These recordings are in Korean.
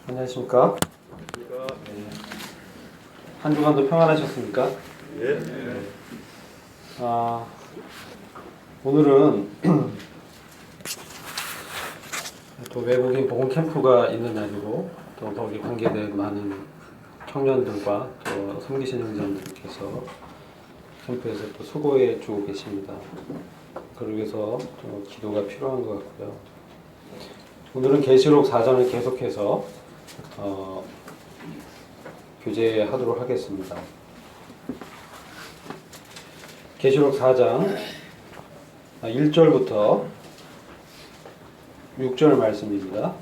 안녕하십니까? 네. 한 주간도 평안하셨습니까? 예. 오늘은 또 외국인 복음 캠프가 있는 날이고 또 거기 관계된 많은 청년들과 또 섬기신 형제님들께서 캠프에서 또 수고해 주고 계십니다. 그러기 위해서 좀 기도가 필요한 것 같고요. 오늘은 계시록 4장을 계속해서 교제하도록 하겠습니다. 계시록 4장 1절부터 6절 말씀입니다.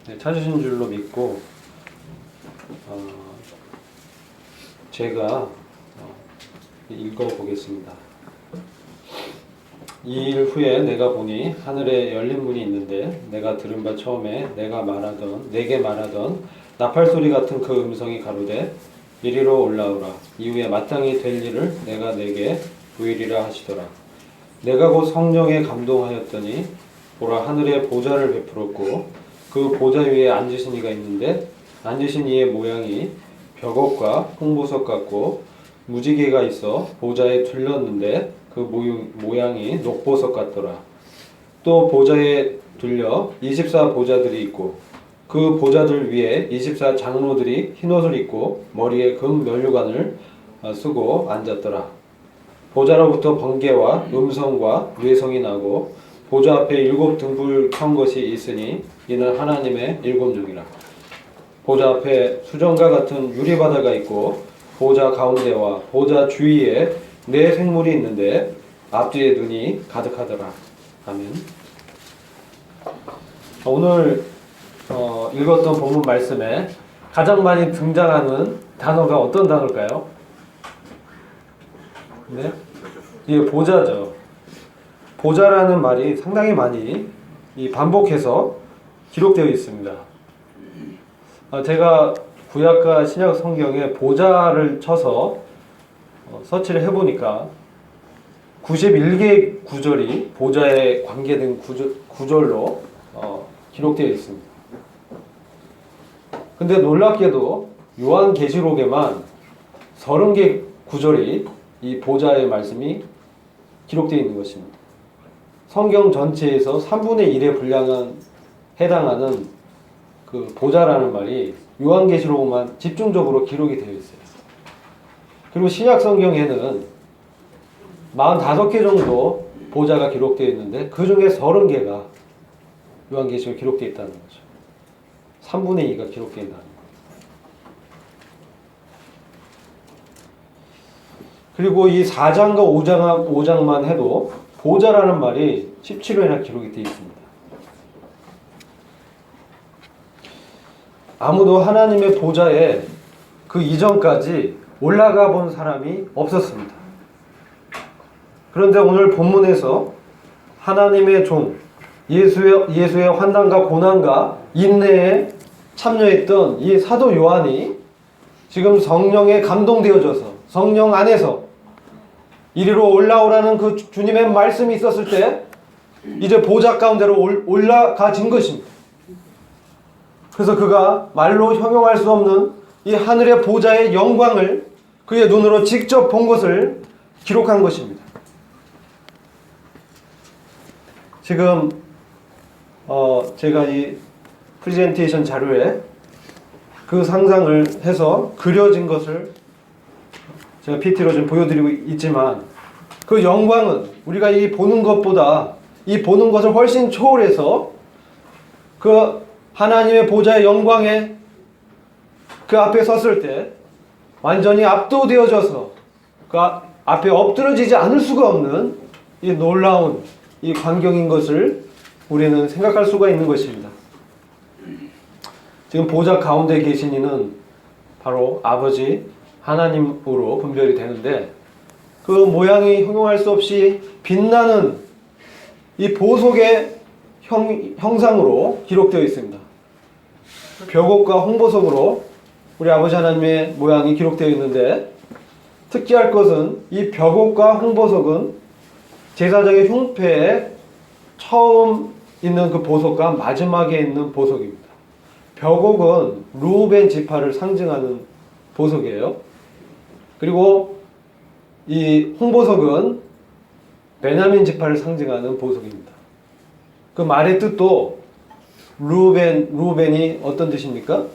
네, 찾으신 줄로 믿고 제가 읽어보겠습니다. 이 일 후에 내가 보니 하늘에 열린 문이 있는데 내가 들은 바 처음에 내게 말하던 나팔소리 같은 그 음성이 가로되 이리로 올라오라. 이후에 마땅히 될 일을 내가 내게 보이리라 하시더라. 내가 곧 성령에 감동하였더니 보라, 하늘에 보좌를 베풀었고 그 보좌 위에 앉으신 이가 있는데 앉으신 이의 모양이 벽옥과 홍보석 같고 무지개가 있어 보좌에 둘렀는데 그 모양이 녹보석 같더라. 또 보좌에 둘려 24 보좌들이 있고 그 보좌들 위에 24 장로들이 흰옷을 입고 머리에 금 면류관을 쓰고 앉았더라. 보좌로부터 번개와 음성과 뇌성이 나고 보좌 앞에 7 등불 켠 것이 있으니 이는 하나님의 7종이라. 보좌 앞에 수정과 같은 유리바다가 있고 보좌 가운데와 보좌 주위에 4 생물이 있는데 앞뒤에 눈이 가득하더라. 아멘. 오늘 읽었던 본문 말씀에 가장 많이 등장하는 단어가 어떤 단어일까요? 네? 예, 보좌죠. 보좌라는 말이 상당히 많이 반복해서 기록되어 있습니다. 제가 구약과 신약 성경에 보좌를 쳐서 서치를 해보니까 91개의 구절이 보좌에 관계된 구절로 기록되어 있습니다. 근데 놀랍게도 요한계시록에만 30개 구절이 이 보좌의 말씀이 기록되어 있는 것입니다. 성경 전체에서 3분의 1에 해당하는 그 보좌라는 말이 요한계시록만 집중적으로 기록이 되어 있어요. 그리고 신약 성경에는 45개 정도 보좌가 기록되어 있는데 그 중에 30개가 요한계시록에 기록되어 있다는 거죠. 3분의 2가 기록되어 있다는 거죠. 그리고 이 4장과 5장만 해도 보좌라는 말이 17회나 기록이 되어 있습니다. 아무도 하나님의 보좌에 그 이전까지 올라가 본 사람이 없었습니다. 그런데 오늘 본문에서 하나님의 종, 예수의 환난과 고난과 인내에 참여했던 이 사도 요한이 지금 성령에 감동되어져서 성령 안에서 이리로 올라오라는 그 주님의 말씀이 있었을 때 이제 보좌 가운데로 올라가진 것입니다. 그래서 그가 말로 형용할 수 없는 이 하늘의 보좌의 영광을 그의 눈으로 직접 본 것을 기록한 것입니다. 지금 제가 이 프레젠테이션 자료에 그 상상을 해서 그려진 것을 제가 PT로 좀 보여드리고 있지만 그 영광은 우리가 이 보는 것보다 이 보는 것을 훨씬 초월해서 그 하나님의 보좌의 영광에 그 앞에 섰을 때 완전히 압도되어져서 그 앞에 엎드러지지 않을 수가 없는 이 놀라운 이 광경인 것을 우리는 생각할 수가 있는 것입니다. 지금 보좌 가운데 계신 이는 바로 아버지 하나님으로 분별이 되는데 그 모양이 형용할 수 없이 빛나는 이 보석의 형상으로 기록되어 있습니다. 벽옥과 홍보석으로 우리 아버지 하나님의 모양이 기록되어 있는데 특이할 것은 이 벽옥과 홍보석은 제사장의 흉패에 처음 있는 그 보석과 마지막에 있는 보석입니다. 벽옥은 르우벤 지파를 상징하는 보석이에요. 그리고 이 홍보석은 베냐민 지파를 상징하는 보석입니다. 그 말의 뜻도 르우벤이 어떤 뜻입니까?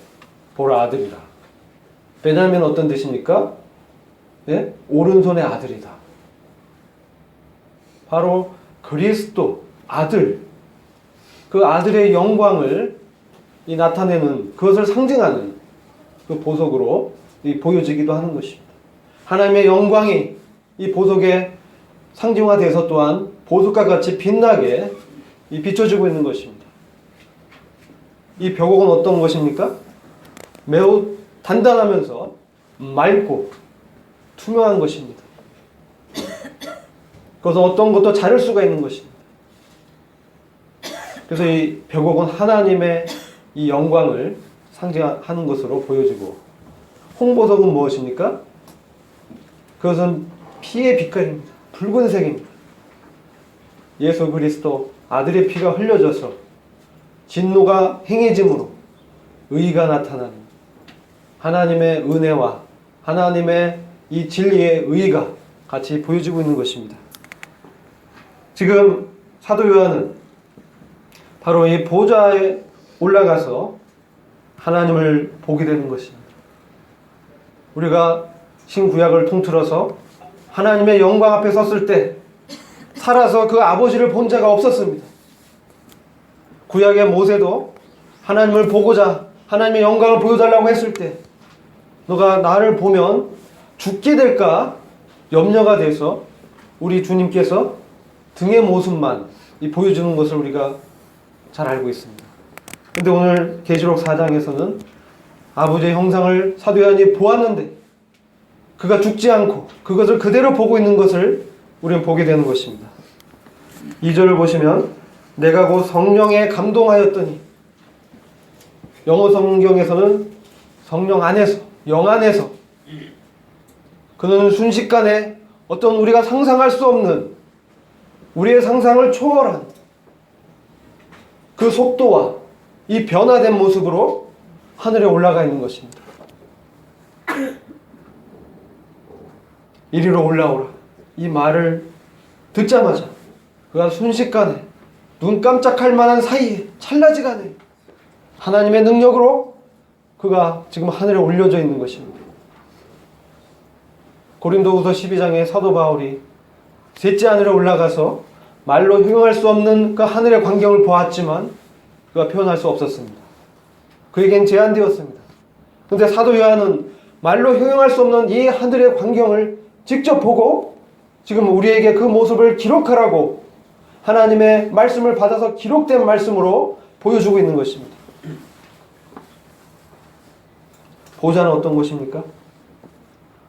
보라 아들이라. 베냐민은 어떤 뜻입니까? 예? 오른손의 아들이다. 바로 그리스도 아들, 그 아들의 영광을 나타내는, 그것을 상징하는 그 보석으로 보여지기도 하는 것입니다. 하나님의 영광이 이 보석에 상징화돼서 또한 보석과 같이 빛나게 비춰지고 있는 것입니다. 이 벽옥은 어떤 것입니까? 매우 단단하면서 맑고 투명한 것입니다. 그래서 어떤 것도 자를 수가 있는 것입니다. 그래서 이 벽옥은 하나님의 이 영광을 상징하는 것으로 보여지고, 홍보석은 무엇입니까? 그것은 피의 빛깔입니다. 붉은색입니다. 예수 그리스도 아들의 피가 흘려져서 진노가 행해짐으로 의가 나타나는 하나님의 은혜와 하나님의 이 진리의 의가 같이 보여지고 있는 것입니다. 지금 사도 요한은 바로 이 보좌에 올라가서 하나님을 보게 되는 것입니다. 우리가 신구약을 통틀어서 하나님의 영광 앞에 섰을 때 살아서 그 아버지를 본 자가 없었습니다. 구약의 모세도 하나님을 보고자 하나님의 영광을 보여달라고 했을 때 너가 나를 보면 죽게 될까 염려가 돼서 우리 주님께서 등의 모습만 보여주는 것을 우리가 잘 알고 있습니다. 근데 오늘 계시록 4장에서는 아버지의 형상을 사도 요한이 보았는데 그가 죽지 않고 그것을 그대로 보고 있는 것을 우리는 보게 되는 것입니다. 2절을 보시면 내가 곧 성령에 감동하였더니, 영어 성경에서는 성령 안에서, 영 안에서, 그는 순식간에 어떤 우리가 상상할 수 없는, 우리의 상상을 초월한 그 속도와 이 변화된 모습으로 하늘에 올라가 있는 것입니다. 이리로 올라오라. 이 말을 듣자마자 그가 순식간에, 눈 깜짝할 만한 사이에, 찰나지간에 하나님의 능력으로 그가 지금 하늘에 올려져 있는 것입니다. 고린도후서 12장에 사도 바울이 셋째 하늘에 올라가서 말로 형용할 수 없는 그 하늘의 광경을 보았지만 그가 표현할 수 없었습니다. 그에겐 제한되었습니다. 그런데 사도 요한은 말로 형용할 수 없는 이 하늘의 광경을 직접 보고 지금 우리에게 그 모습을 기록하라고 하나님의 말씀을 받아서 기록된 말씀으로 보여주고 있는 것입니다. 보좌는 어떤 곳입니까?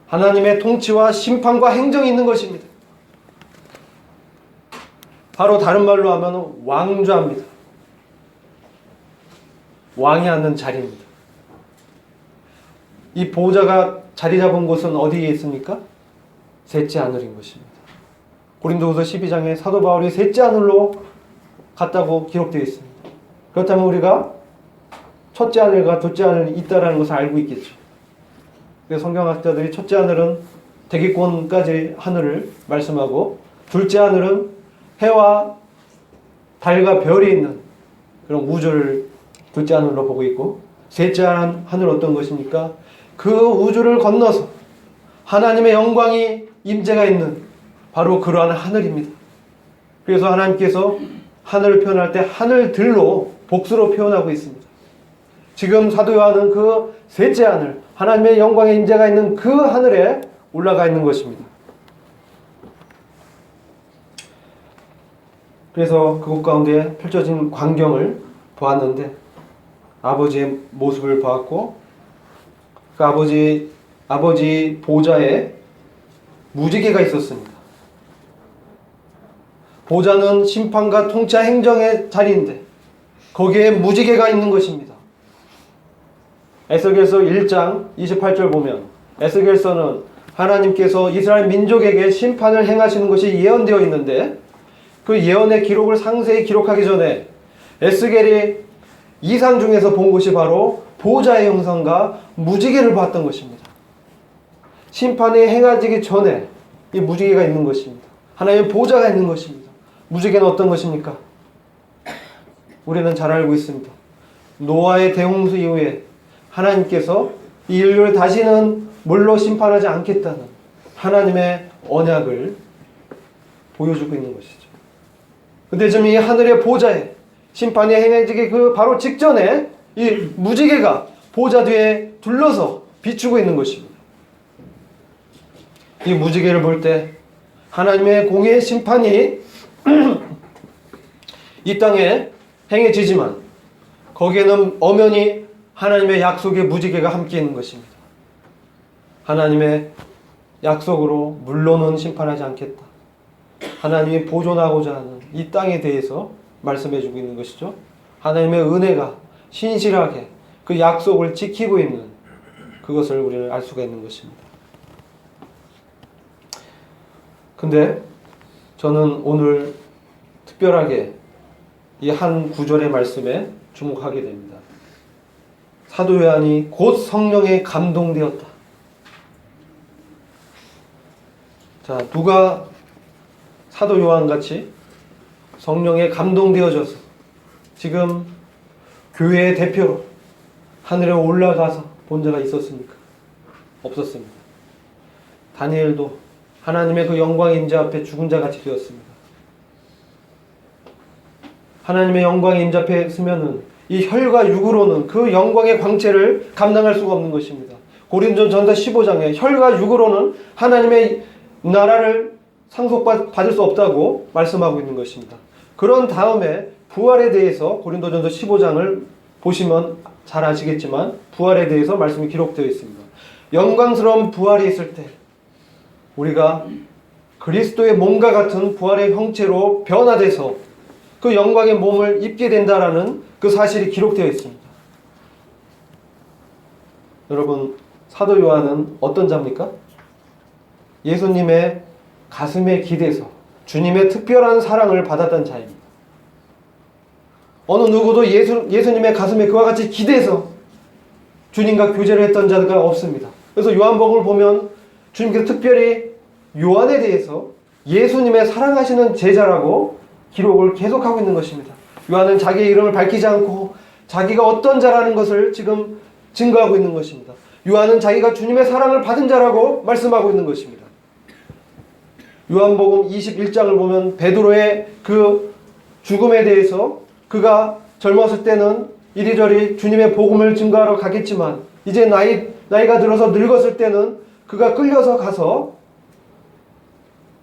하나님의 통치와 심판과 행정이 있는 것입니다. 바로 다른 말로 하면 왕좌입니다. 왕이 앉는 자리입니다. 이 보좌가 자리 잡은 곳은 어디에 있습니까? 셋째 하늘인 것입니다. 고린도후서 12장에 사도 바울이 셋째 하늘로 갔다고 기록되어 있습니다. 그렇다면 우리가 첫째 하늘과 둘째 하늘이 있다는 것을 알고 있겠죠. 그래서 성경학자들이 첫째 하늘은 대기권까지 하늘을 말씀하고, 둘째 하늘은 해와 달과 별이 있는 그런 우주를 둘째 하늘로 보고 있고, 셋째 하늘 어떤 것입니까? 그 우주를 건너서 하나님의 영광이 임재가 있는 바로 그러한 하늘입니다. 그래서 하나님께서 하늘을 표현할 때 하늘들로 복수로 표현하고 있습니다. 지금 사도 요한은 그 셋째 하늘, 하나님의 영광의 임재가 있는 그 하늘에 올라가 있는 것입니다. 그래서 그곳 가운데 펼쳐진 광경을 보았는데 아버지의 모습을 보았고, 그 아버지 보좌에 무지개가 있었습니다. 보좌는 심판과 통치 행정의 자리인데 거기에 무지개가 있는 것입니다. 에스겔서 1장 28절 보면, 에스겔서는 하나님께서 이스라엘 민족에게 심판을 행하시는 것이 예언되어 있는데 그 예언의 기록을 상세히 기록하기 전에 에스겔이 이상 중에서 본 것이 바로 보좌의 형상과 무지개를 봤던 것입니다. 심판이 행해지기 전에 이 무지개가 있는 것입니다. 하나님의 보좌가 있는 것입니다. 무지개는 어떤 것입니까? 우리는 잘 알고 있습니다. 노아의 대홍수 이후에 하나님께서 이 인류를 다시는 물로 심판하지 않겠다는 하나님의 언약을 보여주고 있는 것이죠. 근데 지금 이 하늘의 보좌에 심판이 행해지기 그 바로 직전에 이 무지개가 보좌 뒤에 둘러서 비추고 있는 것입니다. 이 무지개를 볼 때 하나님의 공의의 심판이 이 땅에 행해지지만 거기에는 엄연히 하나님의 약속의 무지개가 함께 있는 것입니다. 하나님의 약속으로 물로는 심판하지 않겠다. 하나님이 보존하고자 하는 이 땅에 대해서 말씀해주고 있는 것이죠. 하나님의 은혜가 신실하게 그 약속을 지키고 있는 그것을 우리는 알 수가 있는 것입니다. 근데 저는 오늘 특별하게 이 한 구절의 말씀에 주목하게 됩니다. 사도 요한이 곧 성령에 감동되었다. 자, 누가 사도 요한같이 성령에 감동되어져서 지금 교회의 대표로 하늘에 올라가서 본 자가 있었습니까? 없었습니다. 다니엘도 하나님의 그 영광의 임재 앞에 죽은 자같이 되었습니다. 하나님의 영광의 임재 앞에 있으면은 이 혈과 육으로는 그 영광의 광채를 감당할 수가 없는 것입니다. 고린도전서 15장에 혈과 육으로는 하나님의 나라를 상속받을 수 없다고 말씀하고 있는 것입니다. 그런 다음에 부활에 대해서 고린도전서 15장을 보시면 잘 아시겠지만 부활에 대해서 말씀이 기록되어 있습니다. 영광스러운 부활이 있을 때 우리가 그리스도의 몸과 같은 부활의 형체로 변화돼서 그 영광의 몸을 입게 된다라는 그 사실이 기록되어 있습니다. 여러분, 사도 요한은 어떤 자입니까? 예수님의 가슴에 기대서 주님의 특별한 사랑을 받았던 자입니다. 어느 누구도 예수님의 가슴에 그와 같이 기대서 주님과 교제를 했던 자가 없습니다. 그래서 요한복음을 보면 주님께서 특별히 요한에 대해서 예수님의 사랑하시는 제자라고 기록을 계속하고 있는 것입니다. 요한은 자기의 이름을 밝히지 않고 자기가 어떤 자라는 것을 지금 증거하고 있는 것입니다. 요한은 자기가 주님의 사랑을 받은 자라고 말씀하고 있는 것입니다. 요한복음 21장을 보면 베드로의 그 죽음에 대해서 그가 젊었을 때는 이리저리 주님의 복음을 증거하러 가겠지만 이제 나이가 들어서 늙었을 때는 그가 끌려서 가서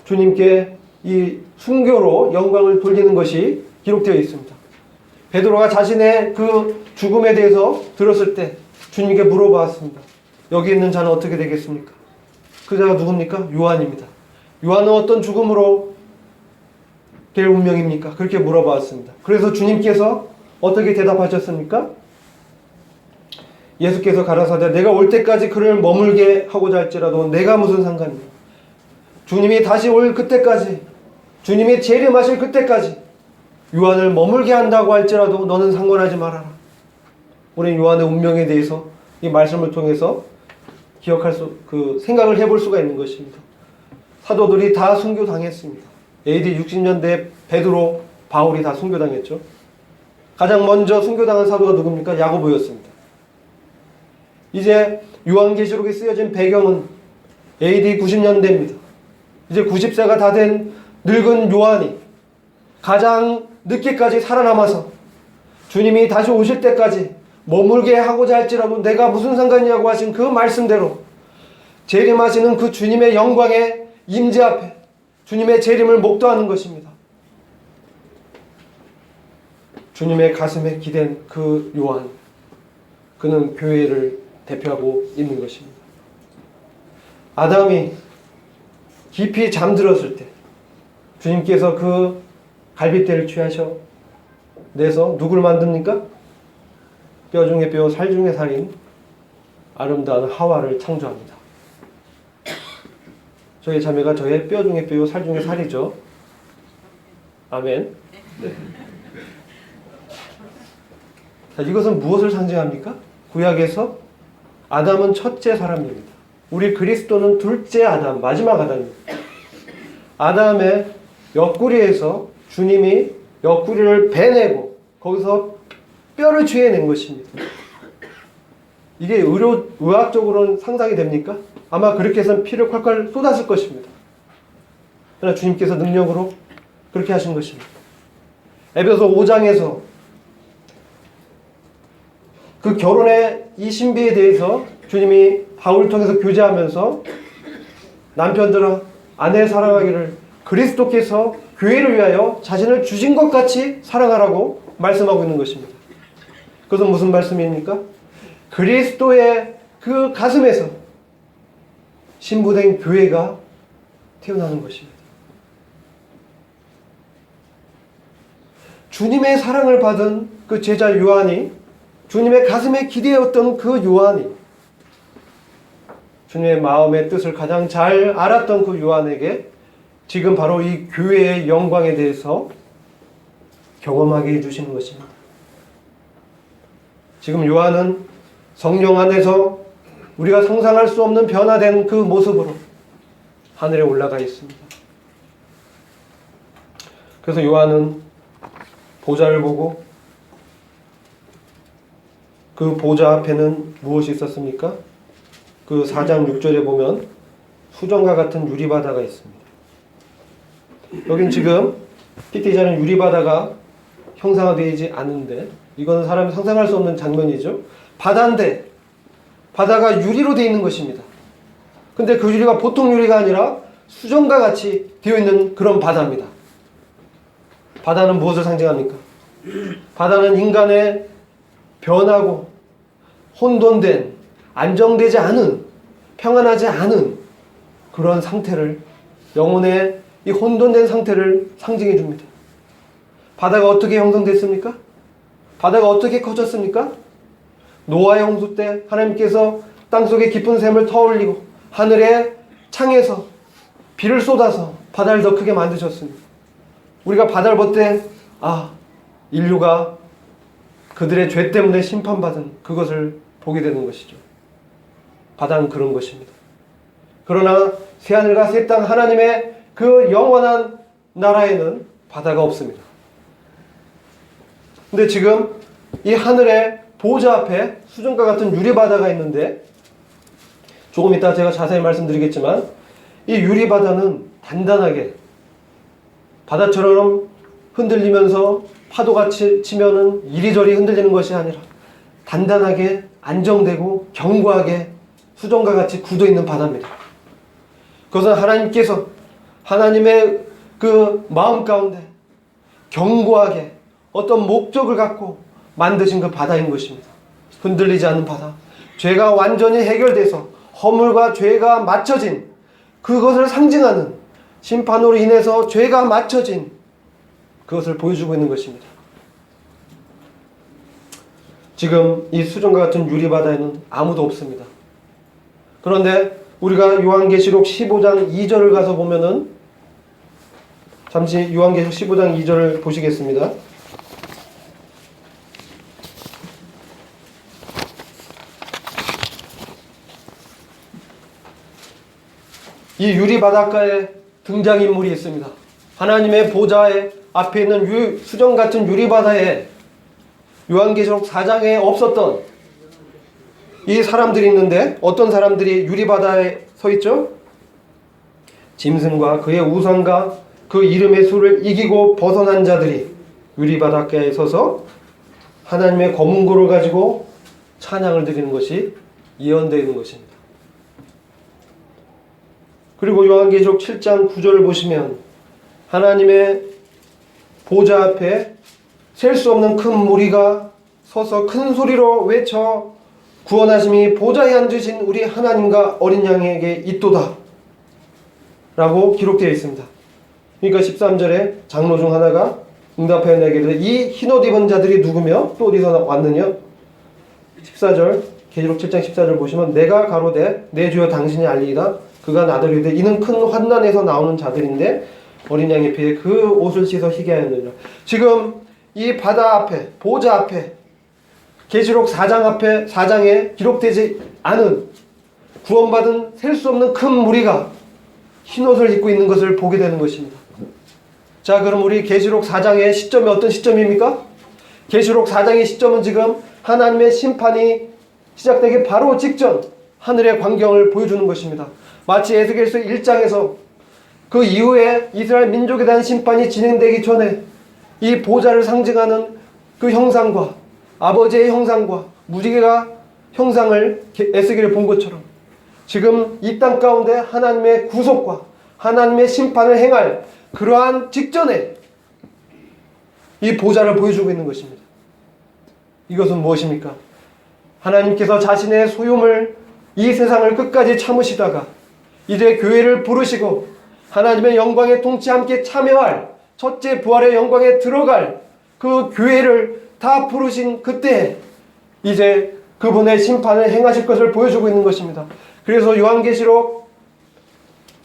주님께 이 순교로 영광을 돌리는 것이 기록되어 있습니다. 베드로가 자신의 그 죽음에 대해서 들었을 때 주님께 물어보았습니다. 여기 있는 자는 어떻게 되겠습니까? 그 자가 누굽니까? 요한입니다. 요한은 어떤 죽음으로 될 운명입니까? 그렇게 물어보았습니다. 그래서 주님께서 어떻게 대답하셨습니까? 예수께서 가라사대 내가 올 때까지 그를 머물게 하고자 할지라도 내가 무슨 상관이냐. 주님이 다시 올 그때까지, 주님이 재림하실 그때까지 요한을 머물게 한다고 할지라도 너는 상관하지 말아라. 우리는 요한의 운명에 대해서 이 말씀을 통해서 생각을 해볼 수가 있는 것입니다. 사도들이 다 순교당했습니다. AD 60년대 베드로, 바울이 다 순교당했죠. 가장 먼저 순교당한 사도가 누굽니까? 야고보였습니다. 이제 요한계시록에 쓰여진 배경은 AD 90년대입니다. 이제 90세가 다 된 늙은 요한이 가장 늦게까지 살아남아서 주님이 다시 오실 때까지 머물게 하고자 할지라도 내가 무슨 상관이냐고 하신 그 말씀대로 재림하시는 그 주님의 영광의 임재 앞에 주님의 재림을 목도하는 것입니다. 주님의 가슴에 기댄 그 요한, 그는 교회를 대표하고 있는 것입니다. 아담이 깊이 잠들었을 때 주님께서 그 갈빗대를 취하셔 내서 누굴 만듭니까? 뼈 중에 뼈, 살 중에 살인 아름다운 하와를 창조합니다. 저의 자매가 저의 뼈 중에 뼈, 살 중에 살이죠. 아멘. 네. 자, 이것은 무엇을 상징합니까? 구약에서 아담은 첫째 사람입니다. 우리 그리스도는 둘째 아담, 마지막 아담입니다. 아담의 옆구리에서 주님이 옆구리를 베내고 거기서 뼈를 취해낸 것입니다. 이게 의학적으로는 상상이 됩니까? 아마 그렇게 해서 피를 콸콸 쏟았을 것입니다. 그러나 주님께서 능력으로 그렇게 하신 것입니다. 에베소 5장에서 그 결혼의 이 신비에 대해서 주님이 바울을 통해서 교제하면서 남편들아 아내 사랑하기를 그리스도께서 교회를 위하여 자신을 주신 것 같이 사랑하라고 말씀하고 있는 것입니다. 그것은 무슨 말씀입니까? 그리스도의 그 가슴에서 신부된 교회가 태어나는 것입니다. 주님의 사랑을 받은 그 제자 요한이, 주님의 가슴에 기대었던 그 요한이, 주님의 마음의 뜻을 가장 잘 알았던 그 요한에게 지금 바로 이 교회의 영광에 대해서 경험하게 해주시는 것입니다. 지금 요한은 성령 안에서 우리가 상상할 수 없는 변화된 그 모습으로 하늘에 올라가 있습니다. 그래서 요한은 보좌를 보고 그 보좌 앞에는 무엇이 있었습니까? 그 4장 6절에 보면 수정과 같은 유리바다가 있습니다. 여긴 지금 PT자는 유리바다가 형상화되지 않은데 이건 사람이 상상할 수 없는 장면이죠. 바다인데 바다가 유리로 되어 있는 것입니다. 근데 그 유리가 보통 유리가 아니라 수정과 같이 되어 있는 그런 바다입니다. 바다는 무엇을 상징합니까? 바다는 인간의 변하고 혼돈된, 안정되지 않은, 평안하지 않은 그런 상태를, 영혼의 이 혼돈된 상태를 상징해 줍니다. 바다가 어떻게 형성됐습니까? 바다가 어떻게 커졌습니까? 노아의 홍수 때 하나님께서 땅속에 깊은 샘을 터올리고 하늘의 창에서 비를 쏟아서 바다를 더 크게 만드셨습니다. 우리가 바다를 볼 때 인류가 그들의 죄 때문에 심판받은 그것을 보게 되는 것이죠. 바다는 그런 것입니다. 그러나 새하늘과 새 땅 하나님의 그 영원한 나라에는 바다가 없습니다. 근데 지금 이 하늘의 보좌 앞에 수정과 같은 유리바다가 있는데 조금 이따 제가 자세히 말씀드리겠지만 이 유리바다는 단단하게 바다처럼 흔들리면서 파도가 치면은 이리저리 흔들리는 것이 아니라 단단하게 안정되고 견고하게 수정과 같이 굳어있는 바다입니다. 그것은 하나님께서 하나님의 그 마음 가운데 견고하게 어떤 목적을 갖고 만드신 그 바다인 것입니다. 흔들리지 않는 바다. 죄가 완전히 해결돼서 허물과 죄가 맞춰진 그것을 상징하는 심판으로 인해서 죄가 맞춰진 그것을 보여주고 있는 것입니다. 지금 이 수정과 같은 유리바다에는 아무도 없습니다. 그런데 우리가 요한계시록 15장 2절을 가서 보면은 잠시 요한계시록 15장 2절을 보시겠습니다. 이 유리바닷가에 등장인물이 있습니다. 하나님의 보좌의 앞에 있는 수정 같은 유리바다에 요한계시록 4장에 없었던 이 사람들이 있는데 어떤 사람들이 유리바다에 서 있죠? 짐승과 그의 우상과 그 이름의 수를 이기고 벗어난 자들이 유리바닷가에 서서 하나님의 검은고를 가지고 찬양을 드리는 것이 예언되어 있는 것입니다. 그리고 요한계시록 7장 9절을 보시면 하나님의 보좌 앞에 셀 수 없는 큰 무리가 서서 큰 소리로 외쳐 구원하심이 보좌에 앉으신 우리 하나님과 어린 양에게 있도다 라고 기록되어 있습니다. 그러니까 13절에 장로 중 하나가 응답하여 내게 이르되 이 흰옷 입은 자들이 누구며 또 어디서 왔느냐. 14절 계시록 7장 14절 보시면 내가 가로되 내 주여 당신이 알리이다. 그가 나더러 이르되 이는 큰 환난에서 나오는 자들인데 어린 양의 피에 그 옷을 씻어 희게 하였느니라. 지금 이 바다 앞에, 보좌 앞에, 계시록 4장 앞에, 4장에 기록되지 않은 구원받은 셀 수 없는 큰 무리가 흰옷을 입고 있는 것을 보게 되는 것입니다. 자, 그럼 우리 계시록 4장의 시점이 어떤 시점입니까? 계시록 4장의 시점은 지금 하나님의 심판이 시작되기 바로 직전 하늘의 광경을 보여주는 것입니다. 마치 에스겔서 1장에서 그 이후에 이스라엘 민족에 대한 심판이 진행되기 전에 이 보좌를 상징하는 그 형상과 아버지의 형상과 무지개가 형상을 에스겔에 본 것처럼 지금 이 땅 가운데 하나님의 구속과 하나님의 심판을 행할 그러한 직전에 이 보좌를 보여주고 있는 것입니다. 이것은 무엇입니까? 하나님께서 자신의 소유물 이 세상을 끝까지 참으시다가 이제 교회를 부르시고 하나님의 영광의 통치에 함께 참여할 첫째 부활의 영광에 들어갈 그 교회를 다 부르신 그때 이제 그분의 심판을 행하실 것을 보여주고 있는 것입니다. 그래서 요한계시록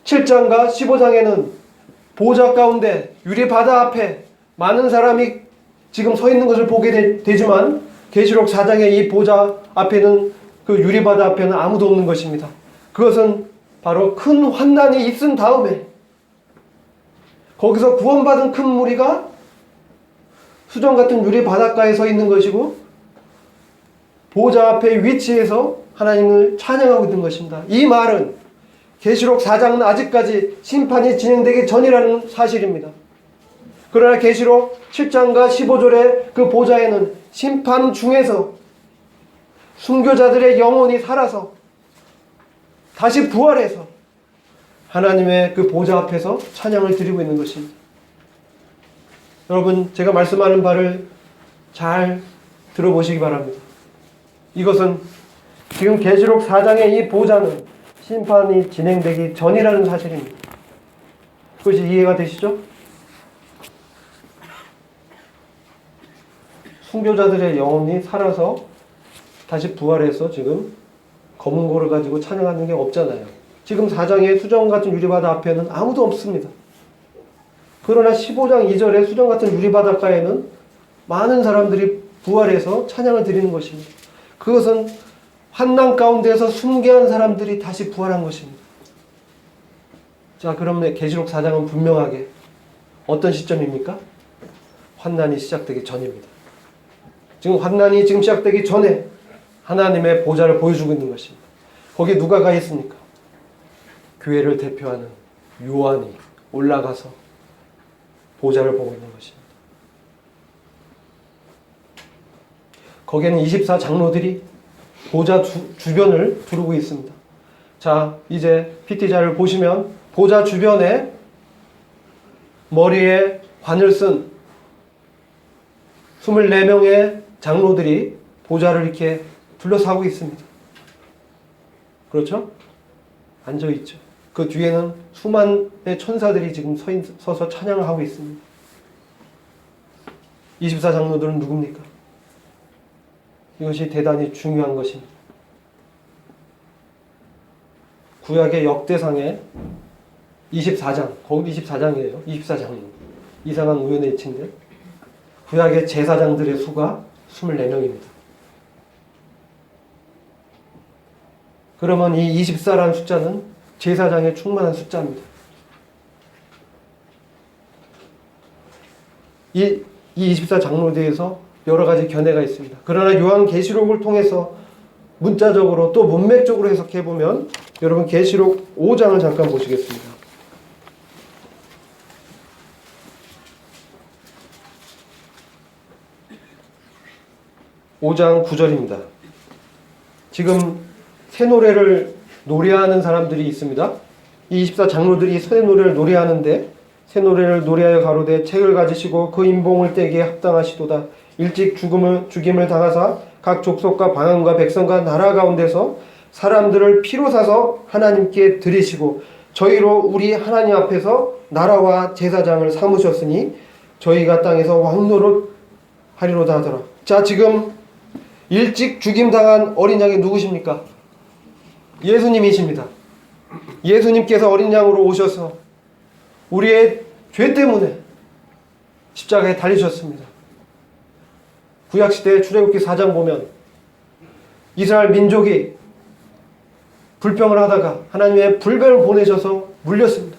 7장과 15장에는 보좌 가운데 유리 바다 앞에 많은 사람이 지금 서 있는 것을 보게 되지만 계시록 4장의 이 보좌 앞에는 그 유리 바다 앞에는 아무도 없는 것입니다. 그것은 바로 큰 환난이 있은 다음에 거기서 구원받은 큰 무리가 수정 같은 유리 바닷가에 서 있는 것이고 보좌 앞에 위치해서 하나님을 찬양하고 있는 것입니다. 이 말은 계시록 4장은 아직까지 심판이 진행되기 전이라는 사실입니다. 그러나 계시록 7장과 15절의 그 보좌에는 심판 중에서 순교자들의 영혼이 살아서 다시 부활해서 하나님의 그 보좌 앞에서 찬양을 드리고 있는 것입니다. 여러분, 제가 말씀하는 바를 잘 들어보시기 바랍니다. 이것은 지금 계시록 4장의 이 보좌는 심판이 진행되기 전이라는 사실입니다. 그것이 이해가 되시죠? 순교자들의 영혼이 살아서 다시 부활해서 지금 검은 고를 가지고 찬양하는 게 없잖아요. 지금 4장의 수정 같은 유리바다 앞에는 아무도 없습니다. 그러나 15장 2절의 수정 같은 유리바닷가에는 많은 사람들이 부활해서 찬양을 드리는 것입니다. 그것은 환난 가운데에서 순교한 사람들이 다시 부활한 것입니다. 자, 그러면 계시록 4장은 분명하게 어떤 시점입니까? 환난이 시작되기 전입니다. 지금 환난이 지금 시작되기 전에 하나님의 보좌를 보여주고 있는 것입니다. 거기 누가 가 있습니까? 교회를 대표하는 요한이 올라가서 보좌를 보고 있는 것입니다. 거기에는 24장로들이 보좌 주변을 두르고 있습니다. 자, 이제 PT자를 보시면 보좌 주변에 머리에 관을 쓴 24명의 장로들이 보좌를 이렇게 둘러싸고 있습니다. 그렇죠? 앉아있죠. 그 뒤에는 수만의 천사들이 지금 서서 찬양을 하고 있습니다. 24장로들은 누굽니까? 이것이 대단히 중요한 것입니다. 구약의 역대상의 24장, 거기 24장이에요. 24장로. 이상한 우연의 일치인데 구약의 제사장들의 수가 24명입니다. 그러면 이 24라는 숫자는 제사장에 충만한 숫자입니다. 이 24장로대에서 여러 가지 견해가 있습니다. 그러나 요한계시록을 통해서 문자적으로 또 문맥적으로 해석해 보면 여러분 계시록 5장을 잠깐 보시겠습니다. 5장 9절입니다. 지금 새 노래를 노래하는 사람들이 있습니다. 이 24장로들이 새 노래를 노래하는데 새 노래를 노래하여 가로되 책을 가지시고 그 인봉을 떼기에 합당하시도다. 일찍 죽임을 당하사 각 족속과 방언과 백성과 나라 가운데서 사람들을 피로 사서 하나님께 드리시고 저희로 우리 하나님 앞에서 나라와 제사장을 삼으셨으니 저희가 땅에서 왕노릇 하리로다 하더라. 자, 지금 일찍 죽임당한 어린 양이 누구십니까? 예수님이십니다. 예수님께서 어린 양으로 오셔서 우리의 죄 때문에 십자가에 달리셨습니다. 구약시대 출애굽기 4장 보면 이스라엘 민족이 불평을 하다가 하나님의 불뱀을 보내셔서 물렸습니다.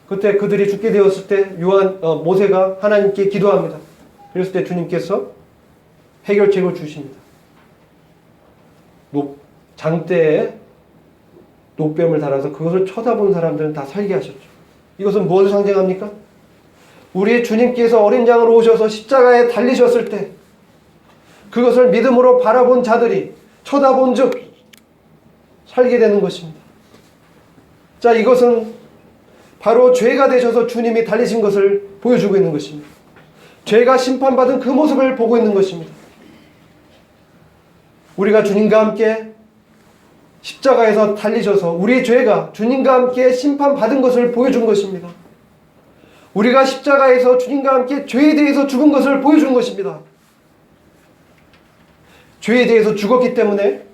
그때 그들이 죽게 되었을 때 모세가 하나님께 기도합니다. 그랬을 때 주님께서 해결책을 주십니다. 장대에 녹뱀을 달아서 그것을 쳐다본 사람들은 다 살게 하셨죠. 이것은 무엇을 상징합니까? 우리 주님께서 어린 양으로 오셔서 십자가에 달리셨을 때 그것을 믿음으로 바라본 자들이 쳐다본 즉 살게 되는 것입니다. 자, 이것은 바로 죄가 되셔서 주님이 달리신 것을 보여주고 있는 것입니다. 죄가 심판받은 그 모습을 보고 있는 것입니다. 우리가 주님과 함께 십자가에서 달리셔서 우리 죄가 주님과 함께 심판받은 것을 보여준 것입니다. 우리가 십자가에서 주님과 함께 죄에 대해서 죽은 것을 보여준 것입니다. 죄에 대해서 죽었기 때문에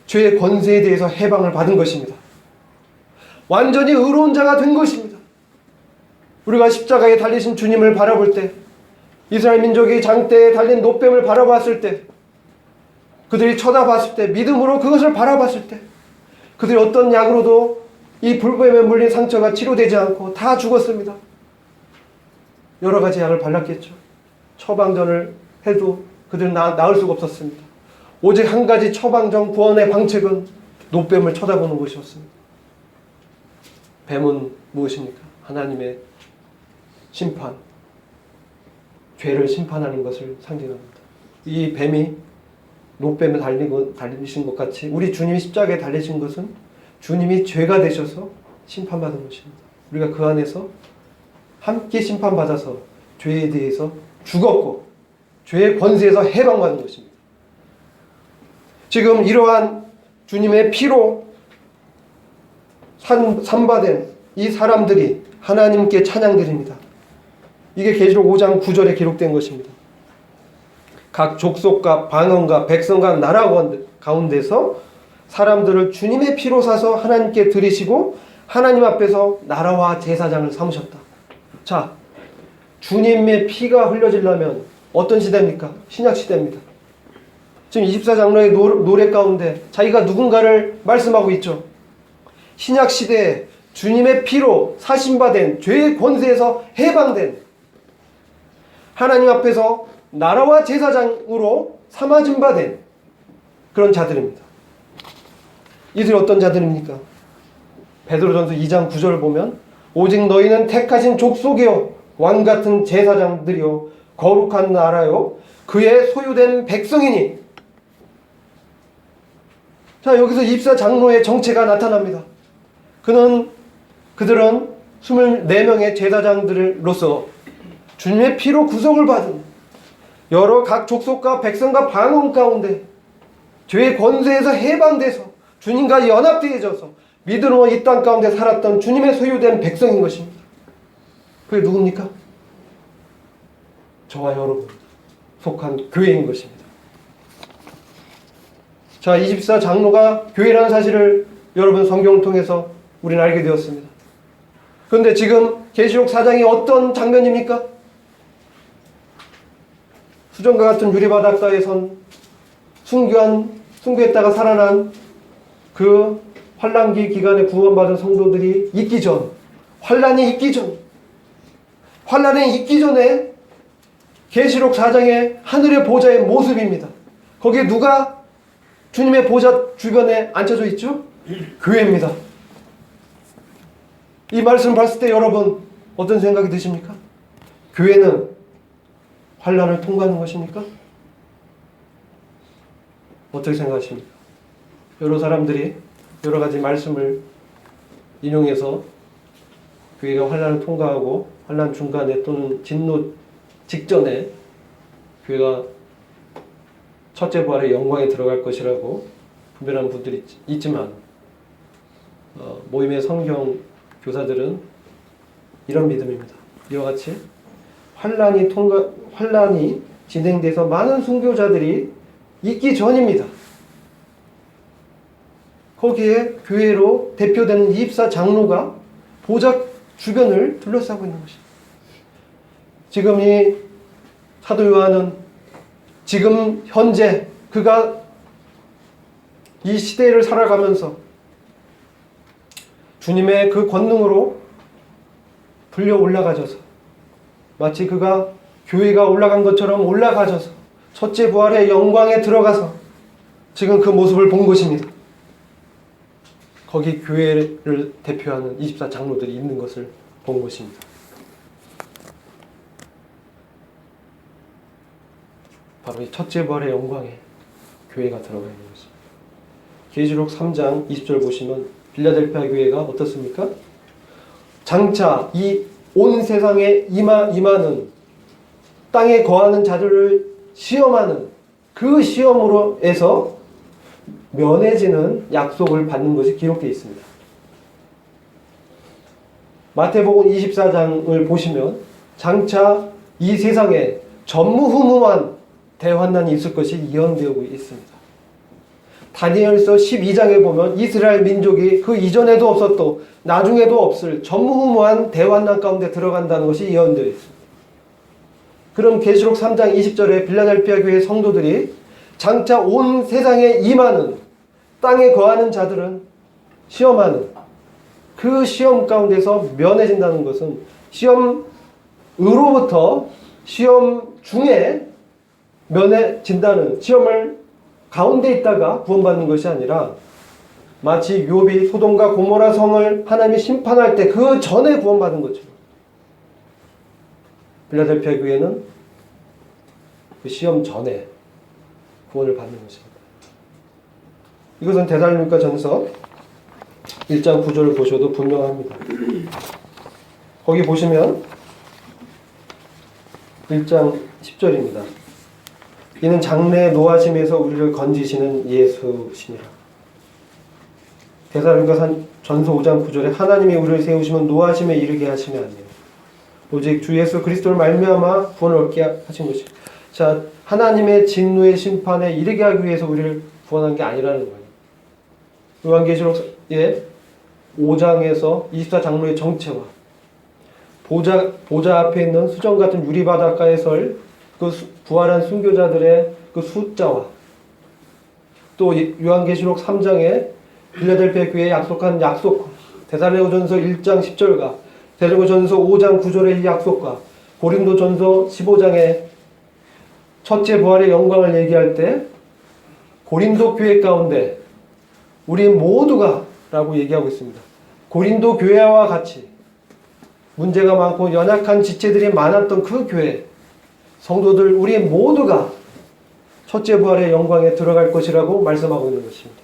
죄의 권세에 대해서 해방을 받은 것입니다. 완전히 의로운 자가 된 것입니다. 우리가 십자가에 달리신 주님을 바라볼 때, 이스라엘 민족이 장대에 달린 노뱀을 바라봤을 때, 그들이 쳐다봤을 때, 믿음으로 그것을 바라봤을 때, 그들이 어떤 약으로도 이 불뱀에 물린 상처가 치료되지 않고 다 죽었습니다. 여러 가지 약을 발랐겠죠. 처방전을 해도 그들은 나을 수가 없었습니다. 오직 한 가지 처방전 구원의 방책은 노뱀을 쳐다보는 것이었습니다. 뱀은 무엇입니까? 하나님의 심판, 죄를 심판하는 것을 상징합니다. 이 뱀이 노뱀에 달리신 것 같이 우리 주님이 십자가에 달리신 것은 주님이 죄가 되셔서 심판받은 것입니다. 우리가 그 안에서 함께 심판받아서 죄에 대해서 죽었고 죄의 권세에서 해방받은 것입니다. 지금 이러한 주님의 피로 산바된 이 사람들이 하나님께 찬양드립니다. 이게 계시록 5장 9절에 기록된 것입니다. 각 족속과 방언과 백성과 나라 가운데서 사람들을 주님의 피로 사서 하나님께 드리시고 하나님 앞에서 나라와 제사장을 삼으셨다. 자, 주님의 피가 흘려지려면 어떤 시대입니까? 신약 시대입니다. 지금 24장로의 노래 가운데 자기가 누군가를 말씀하고 있죠. 신약 시대에 주님의 피로 사심받은 죄의 권세에서 해방된 하나님 앞에서 나라와 제사장으로 삼아진 바 된 그런 자들입니다. 이들이 어떤 자들입니까? 베드로전서 2장 9절을 보면 오직 너희는 택하신 족속이요 왕같은 제사장들이요 거룩한 나라요 그의 소유된 백성이니. 자, 여기서 24장로의 정체가 나타납니다. 그들은 24명의 제사장들로서 주님의 피로 구속을 받은 여러 각 족속과 백성과 방언 가운데 죄의 권세에서 해방돼서 주님과 연합되어져서 믿음으로 이 땅 가운데 살았던 주님의 소유된 백성인 것입니다. 그게 누굽니까? 저와 여러분 속한 교회인 것입니다. 자, 24장로가 교회라는 사실을 여러분 성경을 통해서 우리는 알게 되었습니다. 그런데 지금 계시록 4장이 어떤 장면입니까? 수정과 같은 유리바닷가에 선 순교했다가 살아난 그 환란기 기간에 구원받은 성도들이 있기 전, 환란이 있기 전에 계시록 4장의 하늘의 보좌의 모습입니다. 거기에 누가 주님의 보좌 주변에 앉혀져 있죠? 교회입니다. 이 말씀을 봤을 때 여러분 어떤 생각이 드십니까? 교회는 환란을 통과하는 것입니까? 어떻게 생각하십니까? 여러 사람들이 여러 가지 말씀을 인용해서 교회가 환란을 통과하고 환란 중간에 또는 진노 직전에 교회가 첫째 부활의 영광에 들어갈 것이라고 분별하는 분들이 있지만 모임의 성경 교사들은 이런 믿음입니다. 이와 같이 환란이 진행돼서 많은 순교자들이 있기 전입니다. 거기에 교회로 대표되는 24장로가 보좌 주변을 둘러싸고 있는 것입니다. 지금 이 사도 요한은 지금 현재 그가 이 시대를 살아가면서 주님의 그 권능으로 불려 올라가셔서 마치 그가 교회가 올라간 것처럼 올라가셔서 첫째 부활의 영광에 들어가서 지금 그 모습을 본 것입니다. 거기 교회를 대표하는 24 장로들이 있는 것을 본 것입니다. 바로 이 첫째 부활의 영광에 교회가 들어가 있는 것입니다. 계시록 3장 20절 보시면 빌라델피아 교회가 어떻습니까? 장차 이 온 세상에 임하는 땅에 거하는 자들을 시험하는 그 시험으로 해서 면해지는 약속을 받는 것이 기록되어 있습니다. 마태복음 24장을 보시면 장차 이 세상에 전무후무한 대환난이 있을 것이 예언되고 있습니다. 다니엘서 12장에 보면 이스라엘 민족이 그 이전에도 없었고 나중에도 없을 전무후무한 대환난 가운데 들어간다는 것이 예언되어 있습니다. 그럼 계시록 3장 20절에 빌라델피아 교회 성도들이 장차 온 세상에 임하는 땅에 거하는 자들은 시험하는 그 시험 가운데서 면해진다는 것은 시험으로부터 시험 중에 면해진다는 시험을 가운데 있다가 구원받는 것이 아니라 마치 욥이 소돔과 고모라 성을 하나님이 심판할 때 그 전에 구원받은 것처럼 빌라델피아 교회는 그 시험 전에 구원을 받는 것입니다. 이것은 데살로니가 전서 1장 9절을 보셔도 분명합니다. 거기 보시면 1장 10절입니다. 이는 장래 노하심에서 우리를 건지시는 예수시니라. 데살로니가 전서 5장 9절에 하나님이 우리를 세우시면 노하심에 이르게 하심이 아니에요. 오직 주 예수 그리스도를 말미암아 구원을 얻게 하신 것이죠. 자, 하나님의 진노의 심판에 이르게 하기 위해서 우리를 구원한 게 아니라는 거예요. 요한계시록의 5장에서 24 장로의 정체와 보좌 앞에 있는 수정 같은 유리 바닷가에 설 그 부활한 순교자들의 그 숫자와 또 요한계시록 3장에 빌라델피아 교회에 약속한 약속과 데살로니가전서 1장 10절과 데살로니가전서 5장 9절의 이 약속과 고린도전서 15장의 첫째 부활의 영광을 얘기할 때 고린도 교회 가운데 우리 모두가 라고 얘기하고 있습니다. 고린도 교회와 같이 문제가 많고 연약한 지체들이 많았던 그 교회 성도들 우리 모두가 첫째 부활의 영광에 들어갈 것이라고 말씀하고 있는 것입니다.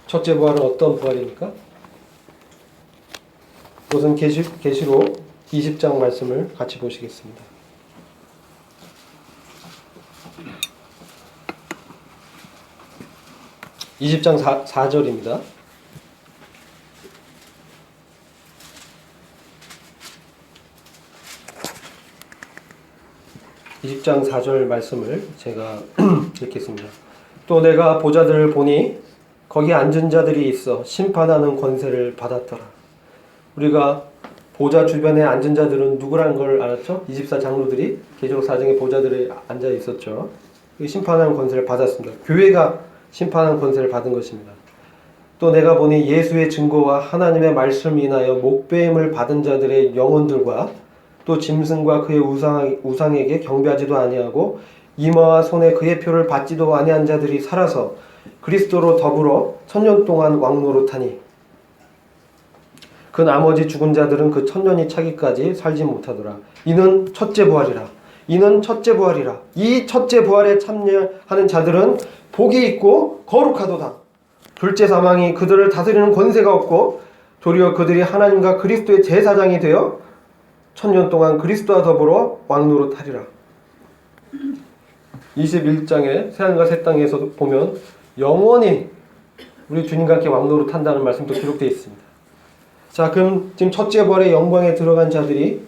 첫째 부활은 어떤 부활입니까? 그것은 계시록 20장 말씀을 같이 보시겠습니다. 20장 4절입니다. 20장 4절 말씀을 제가 읽겠습니다. 또 내가 보좌들을 보니 거기 앉은 자들이 있어 심판하는 권세를 받았더라. 우리가 보좌 주변에 앉은 자들은 누구라는 걸 알았죠? 24 장로들이 계시록 4장에 보좌들에 앉아 있었죠. 심판하는 권세를 받았습니다. 교회가 심판하는 권세를 받은 것입니다. 또 내가 보니 예수의 증거와 하나님의 말씀을 인하여 목배임을 받은 자들의 영혼들과 또 짐승과 그의 우상에게 경배하지도 아니하고 이마와 손에 그의 표를 받지도 아니한 자들이 살아서 그리스도로 더불어 1000년 동안 왕노릇하니 그 나머지 죽은 자들은 그 1000년이 차기까지 살지 못하더라. 이는 첫째 부활이라. 이는 첫째 부활이라. 이 첫째 부활에 참여하는 자들은 복이 있고 거룩하도다. 둘째 사망이 그들을 다스리는 권세가 없고 도리어 그들이 하나님과 그리스도의 제사장이 되어 1000년 동안 그리스도와 더불어 왕노릇하리라. 21장의 새하늘과 새 땅에서 보면 영원히 우리 주님과 함께 왕노릇한다는 말씀도 기록되어 있습니다. 자, 그럼 지금 첫째 부활의 영광에 들어간 자들이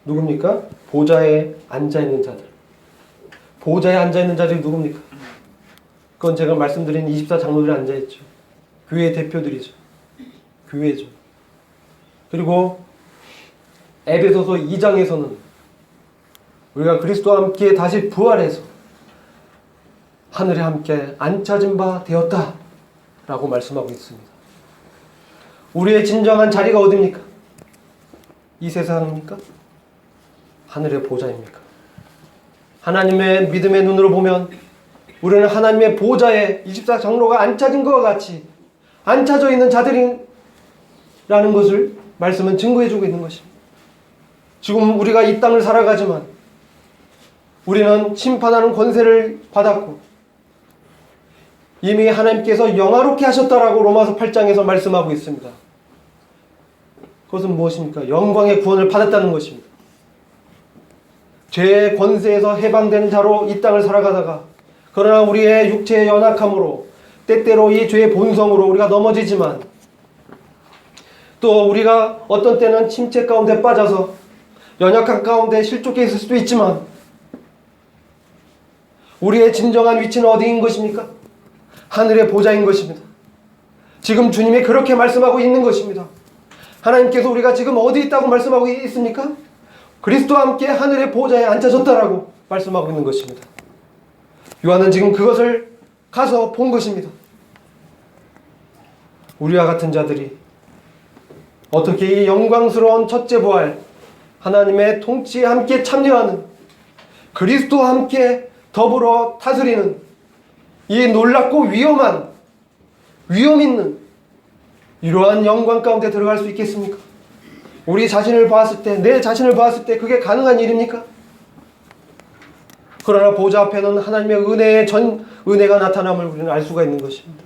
누굽니까? 보좌에 앉아있는 자들. 보좌에 앉아있는 자들이 누굽니까? 그건 제가 말씀드린 24 장로들이 앉아있죠. 교회의 대표들이죠. 교회죠. 그리고 에베소서 2장에서는 우리가 그리스도와 함께 다시 부활해서 하늘에 함께 앉혀진 바 되었다 라고 말씀하고 있습니다. 우리의 진정한 자리가 어디입니까? 이 세상입니까? 하늘의 보좌입니까? 하나님의 믿음의 눈으로 보면 우리는 하나님의 보좌에 24장로가 앉혀진 것과 같이 앉혀져 있는 자들이라는 것을 말씀은 증거해주고 있는 것입니다. 지금 우리가 이 땅을 살아가지만 우리는 심판하는 권세를 받았고 이미 하나님께서 영화롭게 하셨다라고 로마서 8장에서 말씀하고 있습니다. 그것은 무엇입니까? 영광의 구원을 받았다는 것입니다. 죄의 권세에서 해방되는 자로 이 땅을 살아가다가 그러나 우리의 육체의 연약함으로 때때로 이 죄의 본성으로 우리가 넘어지지만 또 우리가 어떤 때는 침체 가운데 빠져서 연약한 가운데 실족해 있을 수도 있지만 우리의 진정한 위치는 어디인 것입니까? 하늘의 보좌인 것입니다. 지금 주님이 그렇게 말씀하고 있는 것입니다. 하나님께서 우리가 지금 어디 있다고 말씀하고 있습니까? 그리스도와 함께 하늘의 보좌에 앉아졌다라고 말씀하고 있는 것입니다. 요한은 지금 그것을 가서 본 것입니다. 우리와 같은 자들이 어떻게 이 영광스러운 첫째 부활 하나님의 통치에 함께 참여하는 그리스도와 함께 더불어 다스리는 이 놀랍고 위험 있는 이러한 영광 가운데 들어갈 수 있겠습니까? 우리 자신을 봤을 때, 내 자신을 봤을 때 그게 가능한 일입니까? 그러나 보좌 앞에는 하나님의 은혜가 나타남을 우리는 알 수가 있는 것입니다.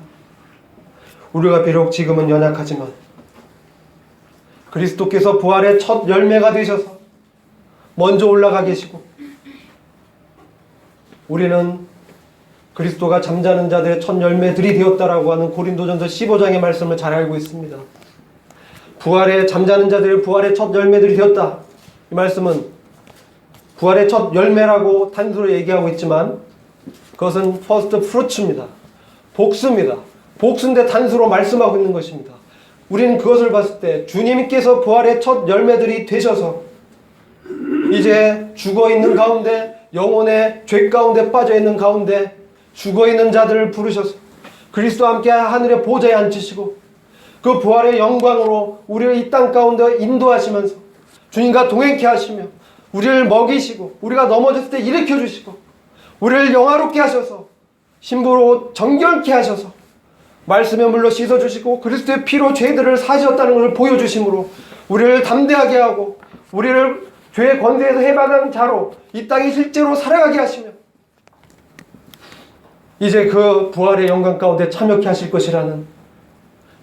우리가 비록 지금은 연약하지만 그리스도께서 부활의 첫 열매가 되셔서 먼저 올라가 계시고 우리는 그리스도가 잠자는 자들의 첫 열매들이 되었다라고 하는 고린도전서 15장의 말씀을 잘 알고 있습니다. 잠자는 자들의 부활의 첫 열매들이 되었다. 이 말씀은 부활의 첫 열매라고 단수로 얘기하고 있지만 그것은 first fruits입니다. 복수입니다. 복수인데 단수로 말씀하고 있는 것입니다. 우리는 그것을 봤을 때 주님께서 부활의 첫 열매들이 되셔서 이제 죽어있는 가운데 영혼의 죄 가운데 빠져있는 가운데 죽어있는 자들을 부르셔서 그리스도와 함께 하늘의 보좌에 앉히시고 그 부활의 영광으로 우리를 이 땅 가운데 인도하시면서 주님과 동행케 하시며 우리를 먹이시고 우리가 넘어졌을 때 일으켜 주시고 우리를 영화롭게 하셔서 신부로 정결케 하셔서 말씀의 물로 씻어주시고 그리스도의 피로 죄들을 사시었다는 것을 보여주심으로 우리를 담대하게 하고 우리를 죄의 권세에서 해방한 자로 이 땅에 실제로 살아가게 하시며 이제 그 부활의 영광 가운데 참여케 하실 것이라는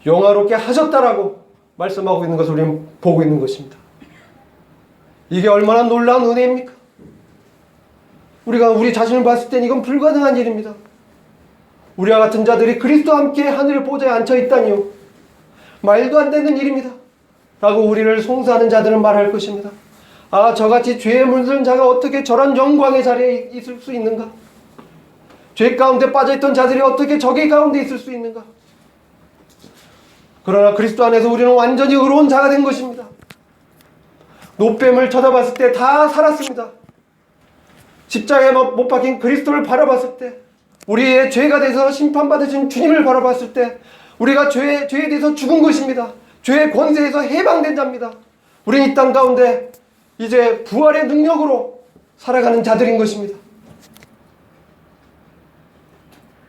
영화롭게 하셨다라고 말씀하고 있는 것을 우리는 보고 있는 것입니다. 이게 얼마나 놀라운 은혜입니까? 우리가 우리 자신을 봤을 땐 이건 불가능한 일입니다. 우리와 같은 자들이 그리스도와 함께 하늘의 보좌에 앉혀 있다니요. 말도 안 되는 일입니다. 라고 우리를 송사하는 자들은 말할 것입니다. 아, 저같이 죄에 물든 자가 어떻게 저런 영광의 자리에 있을 수 있는가? 죄 가운데 빠져있던 자들이 어떻게 저기 가운데 있을 수 있는가? 그러나 그리스도 안에서 우리는 완전히 의로운 자가 된 것입니다. 노뱀을 쳐다봤을 때 다 살았습니다. 십자가에 못 박힌 그리스도를 바라봤을 때 우리의 죄가 돼서 심판받으신 주님을 바라봤을 때 우리가 죄에 대해서 죽은 것입니다. 죄의 권세에서 해방된 자입니다. 우리는 이 땅 가운데 이제 부활의 능력으로 살아가는 자들인 것입니다.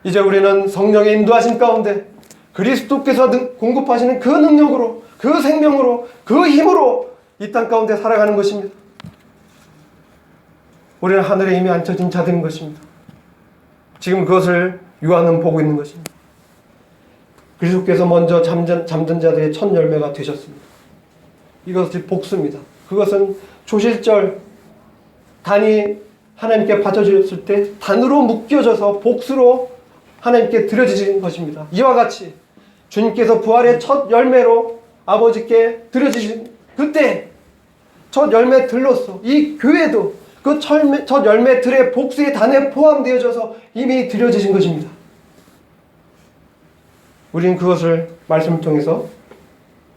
이제 우리는 성령의 인도하심 가운데 그리스도께서 공급하시는 그 능력으로 그 생명으로 그 힘으로 이 땅 가운데 살아가는 것입니다. 우리는 하늘에 이미 앉혀진 자들인 것입니다. 지금 그것을 요한은 보고 있는 것입니다. 그리스도께서 먼저 잠든 자들의 첫 열매가 되셨습니다. 이것이 복수입니다. 그것은 조실절 단이 하나님께 바쳐주셨을 때 단으로 묶여져서 복수로 하나님께 드려지신 것입니다. 이와 같이 주님께서 부활의 첫 열매로 아버지께 드려지신 그때 첫 열매들로서 이 교회도 그 첫 열매들의 복수의 단에 포함되어져서 이미 드려지신 것입니다. 우리는 그것을 말씀을 통해서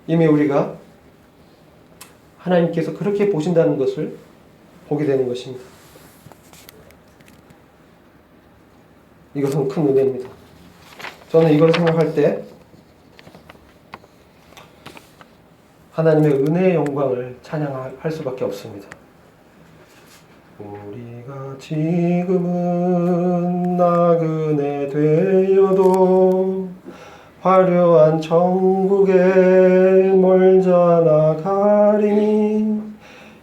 이미 우리가 하나님께서 그렇게 보신다는 것을 보게 되는 것입니다. 이것은 큰 은혜입니다. 저는 이걸 생각할 때 하나님의 은혜의 영광을 찬양할 수밖에 없습니다. 우리가 지금은 나그네 되어도 화려한 천국에 멀자 나가리니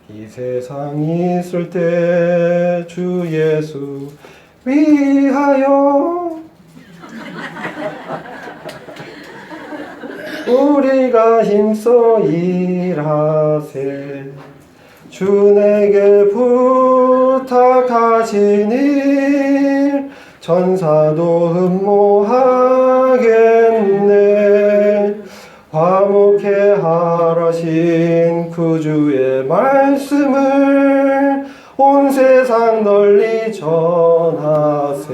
이 세상 있을 때 주 예수 위하여 우리가 힘써 일하세 주 내게 부탁하신 일 천사도 흠모하겠네. 화목해 하라신 그 주의 말씀을 온 세상 널리 전하세.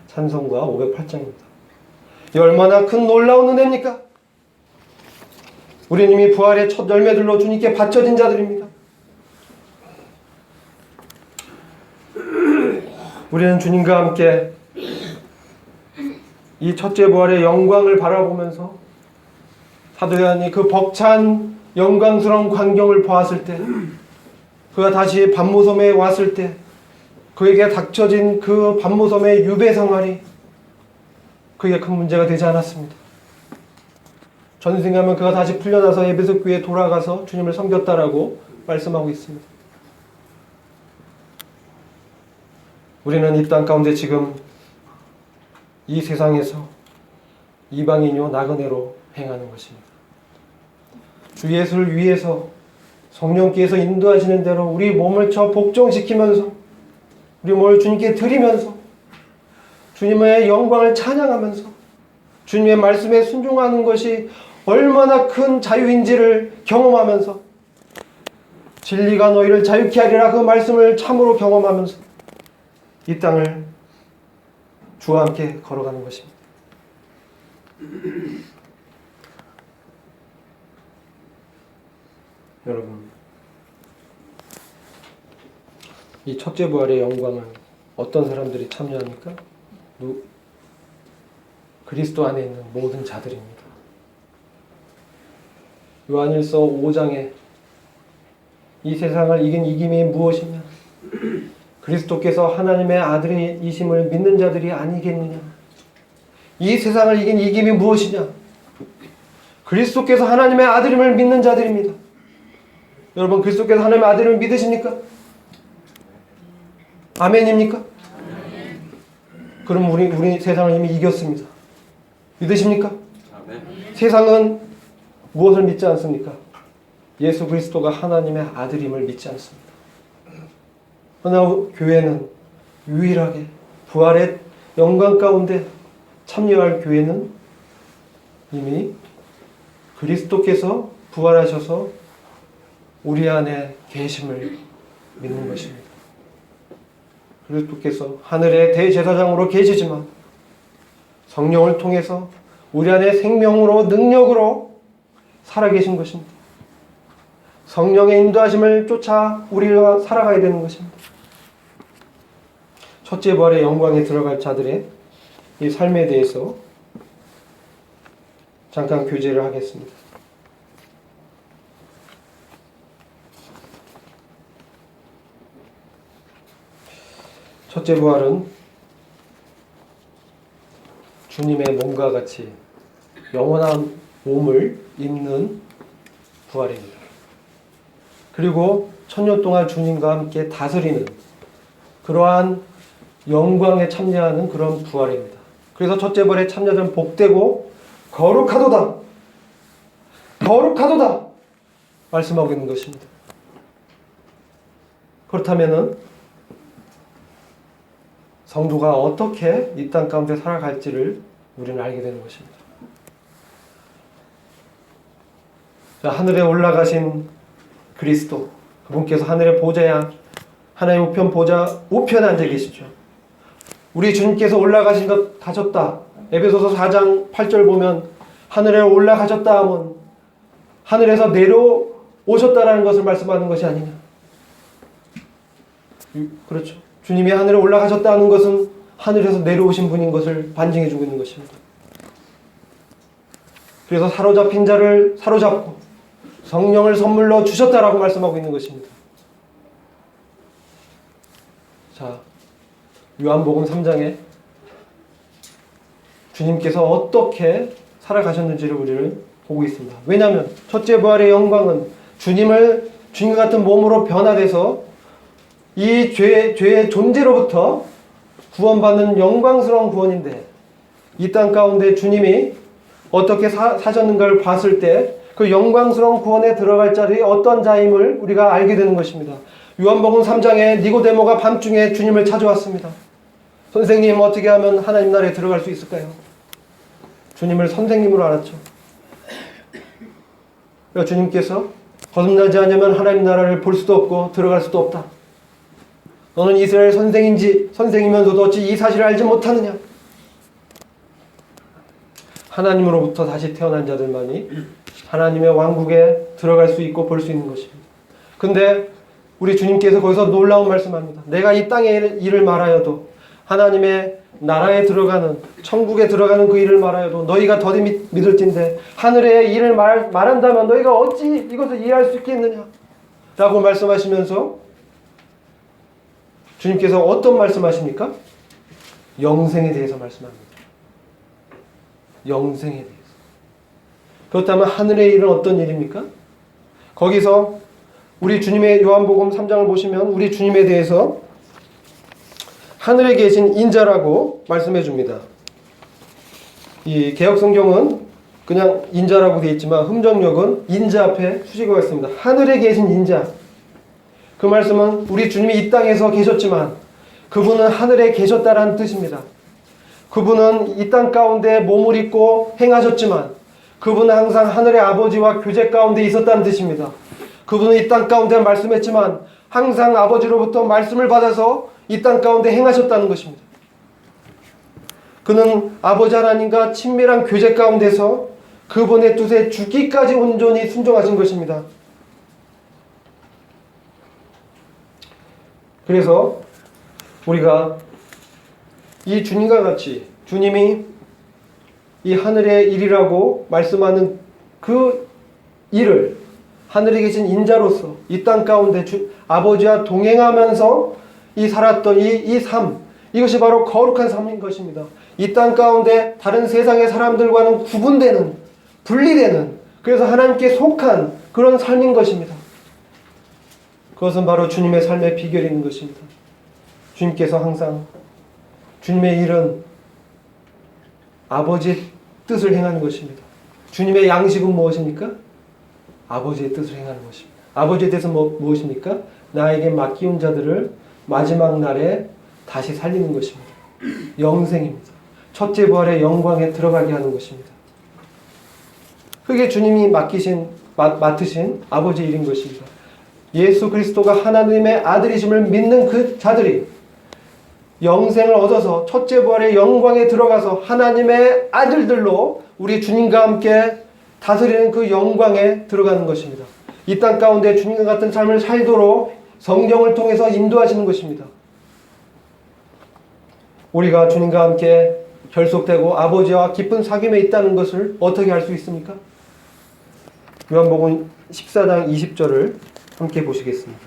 찬송가 508장입니다. 이 얼마나 큰 놀라운 은혜입니까? 우리는 이미 부활의 첫 열매들로 주님께 바쳐진 자들입니다. 우리는 주님과 함께 이 첫째 부활의 영광을 바라보면서 사도 요한이 그 벅찬 영광스러운 광경을 보았을 때, 그가 다시 반모섬에 왔을 때 그에게 닥쳐진 그 반모섬의 유배 생활이 그게 큰 문제가 되지 않았습니다. 저는 생각하면 그가 다시 풀려나서 에베소 교회에 돌아가서 주님을 섬겼다라고 말씀하고 있습니다. 우리는 이 땅 가운데 지금 이 세상에서 이방인요 나그네로 행하는 것입니다. 주 예수를 위해서 성령께서 인도하시는 대로 우리 몸을 복종시키면서 우리 몸을 주님께 드리면서 주님의 영광을 찬양하면서 주님의 말씀에 순종하는 것이 얼마나 큰 자유인지를 경험하면서 진리가 너희를 자유케 하리라 그 말씀을 참으로 경험하면서 이 땅을 주와 함께 걸어가는 것입니다. 여러분, 이 첫째 부활의 영광은 어떤 사람들이 참여합니까? 그리스도 안에 있는 모든 자들입니다. 요한일서 5장에 이 세상을 이긴 이김이 무엇이냐? 그리스도께서 하나님의 아들이심을 믿는 자들이 아니겠느냐? 이 세상을 이긴 이김이 무엇이냐? 그리스도께서 하나님의 아들임을 믿는 자들입니다. 여러분, 그리스도께서 하나님의 아들임을 믿으십니까? 아멘입니까? 그럼 우리 세상을 이미 이겼습니다. 믿으십니까? 아멘. 세상은 무엇을 믿지 않습니까? 예수 그리스도가 하나님의 아들임을 믿지 않습니다. 그러나 교회는 유일하게 부활의 영광 가운데 참여할 교회는 이미 그리스도께서 부활하셔서 우리 안에 계심을 믿는 것입니다. 그리스도께서 하늘의 대제사장으로 계시지만 성령을 통해서 우리 안에 생명으로 능력으로 살아계신 것입니다. 성령의 인도하심을 쫓아 우리가 살아가야 되는 것입니다. 첫째 부활의 영광에 들어갈 자들의 이 삶에 대해서 잠깐 교제를 하겠습니다. 첫째 부활은 주님의 몸과 같이 영원한 몸을 입는 부활입니다. 그리고 천년 동안 주님과 함께 다스리는 그러한 영광에 참여하는 그런 부활입니다. 그래서 첫째 부활에 참여자는 복되고 거룩하도다. 거룩하도다. 말씀하고 있는 것입니다. 그렇다면은 성도가 어떻게 이 땅 가운데 살아갈지를 우리는 알게 되는 것입니다. 자, 하늘에 올라가신 그리스도, 그분께서 하늘의 보좌야 하나님 우편 보좌 우편에 앉아 계시죠. 우리 주님께서 올라가셨다. 에베소서 4장 8절 보면 하늘에 올라가셨다 하면 하늘에서 내려오셨다라는 것을 말씀하는 것이 아니냐. 그렇죠. 주님이 하늘에 올라가셨다는 것은 하늘에서 내려오신 분인 것을 반증해 주고 있는 것입니다. 그래서 사로잡힌 자를 사로잡고 성령을 선물로 주셨다라고 말씀하고 있는 것입니다. 자, 요한복음 3장에 주님께서 어떻게 살아가셨는지를 우리를 보고 있습니다. 왜냐하면 첫째 부활의 영광은 주님과 같은 몸으로 변화돼서 이 죄의 존재로부터 구원받는 영광스러운 구원인데, 이 땅 가운데 주님이 어떻게 사셨는가를 봤을 때 그 영광스러운 구원에 들어갈 자들이 어떤 자임을 우리가 알게 되는 것입니다. 요한복음 3장에 니고데모가 밤중에 주님을 찾아왔습니다. 선생님, 어떻게 하면 하나님 나라에 들어갈 수 있을까요? 주님을 선생님으로 알았죠. 그래서 주님께서 거듭나지 않으면 하나님 나라를 볼 수도 없고 들어갈 수도 없다. 너는 이스라엘 선생이면서도 어찌 이 사실을 알지 못하느냐? 하나님으로부터 다시 태어난 자들만이 하나님의 왕국에 들어갈 수 있고 볼 수 있는 것입니다. 근데 우리 주님께서 거기서 놀라운 말씀합니다. 내가 이 땅의 일을 말하여도, 하나님의 나라에 들어가는, 천국에 들어가는 그 일을 말하여도 너희가 더디 믿을진데 하늘의 일을 말한다면 너희가 어찌 이것을 이해할 수 있겠느냐? 라고 말씀하시면서 주님께서 어떤 말씀하십니까? 영생에 대해서 말씀합니다. 영생에 대해서. 그렇다면 하늘의 일은 어떤 일입니까? 거기서 우리 주님의 요한복음 3장을 보시면 우리 주님에 대해서 하늘에 계신 인자라고 말씀해 줍니다. 이 개역성경은 그냥 인자라고 되어 있지만 흠정역은 인자 앞에 수식어가 있습니다. 하늘에 계신 인자. 그 말씀은 우리 주님이 이 땅에서 계셨지만 그분은 하늘에 계셨다라는 뜻입니다. 그분은 이 땅 가운데 몸을 입고 행하셨지만 그분은 항상 하늘의 아버지와 교제 가운데 있었다는 뜻입니다. 그분은 이 땅 가운데 말씀했지만 항상 아버지로부터 말씀을 받아서 이 땅 가운데 행하셨다는 것입니다. 그는 아버지 하나님과 친밀한 교제 가운데서 그분의 뜻에 죽기까지 온전히 순종하신 것입니다. 그래서 우리가 이 주님과 같이 주님이 이 하늘의 일이라고 말씀하는 그 일을 하늘에 계신 인자로서 이 땅 가운데 아버지와 동행하면서 살았던 이 삶, 이것이 바로 거룩한 삶인 것입니다. 이 땅 가운데 다른 세상의 사람들과는 구분되는, 분리되는, 그래서 하나님께 속한 그런 삶인 것입니다. 그것은 바로 주님의 삶의 비결이 있는 것입니다. 주님께서 항상 주님의 일은 아버지의 뜻을 행하는 것입니다. 주님의 양식은 무엇입니까? 아버지의 뜻을 행하는 것입니다. 아버지의 뜻은 무엇입니까? 나에게 맡기운 자들을 마지막 날에 다시 살리는 것입니다. 영생입니다. 첫째 부활의 영광에 들어가게 하는 것입니다. 그게 주님이 맡으신 아버지의 일인 것입니다. 예수 그리스도가 하나님의 아들이심을 믿는 그 자들이 영생을 얻어서 첫째 부활의 영광에 들어가서 하나님의 아들들로 우리 주님과 함께 다스리는 그 영광에 들어가는 것입니다. 이 땅 가운데 주님과 같은 삶을 살도록 성령을 통해서 인도하시는 것입니다. 우리가 주님과 함께 결속되고 아버지와 깊은 사귐에 있다는 것을 어떻게 알 수 있습니까? 요한복음 14장 20절을 함께 보시겠습니다.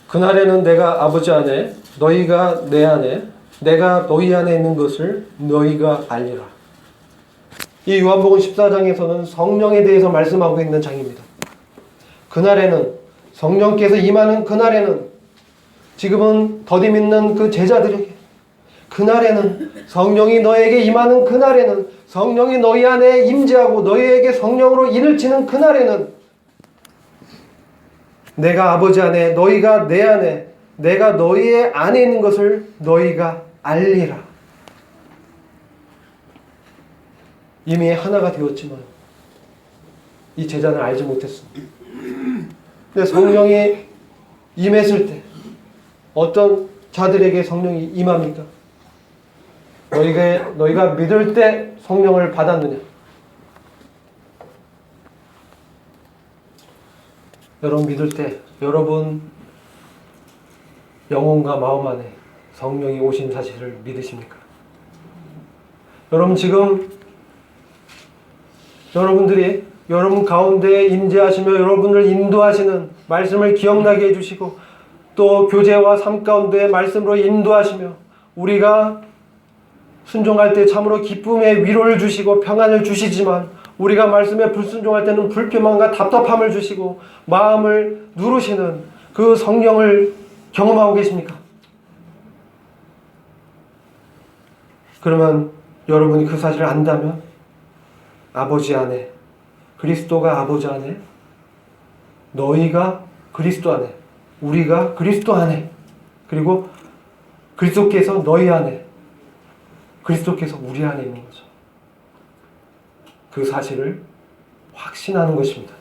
그날에는 내가 아버지 안에, 너희가 내 안에, 내가 너희 안에 있는 것을 너희가 알리라. 이 요한복음 14장에서는 성령에 대해서 말씀하고 있는 장입니다. 그날에는, 성령께서 임하는 그날에는, 지금은 더디 믿는 그 제자들에게, 그날에는, 성령이 너에게 임하는 그날에는, 성령이 너희 안에 임재하고 너희에게 성령으로 인을 치는 그날에는 내가 아버지 안에, 너희가 내 안에, 내가 너희의 안에 있는 것을 너희가 알리라. 이미 하나가 되었지만 이 제자는 알지 못했습니다. 근데 성령이 임했을 때, 어떤 자들에게 성령이 임합니까? 너희가 믿을 때 성령을 받았느냐? 여러분 믿을 때 여러분 영혼과 마음 안에 성령이 오신 사실을 믿으십니까? 여러분 지금 여러분들이 여러분 가운데 임재하시며 여러분을 인도하시는 말씀을 기억나게 해주시고 또 교제와 삶 가운데 말씀으로 인도하시며 우리가 순종할 때 참으로 기쁨의 위로를 주시고 평안을 주시지만 우리가 말씀에 불순종할 때는 불평함과 답답함을 주시고 마음을 누르시는 그 성령을 경험하고 계십니까? 그러면 여러분이 그 사실을 안다면 아버지 안에 그리스도가 아버지 안에 너희가 그리스도 안에 우리가 그리스도 안에 그리고 그리스도께서 너희 안에 그리스도께서 우리 안에 있는 거죠. 그 사실을 확신하는 것입니다.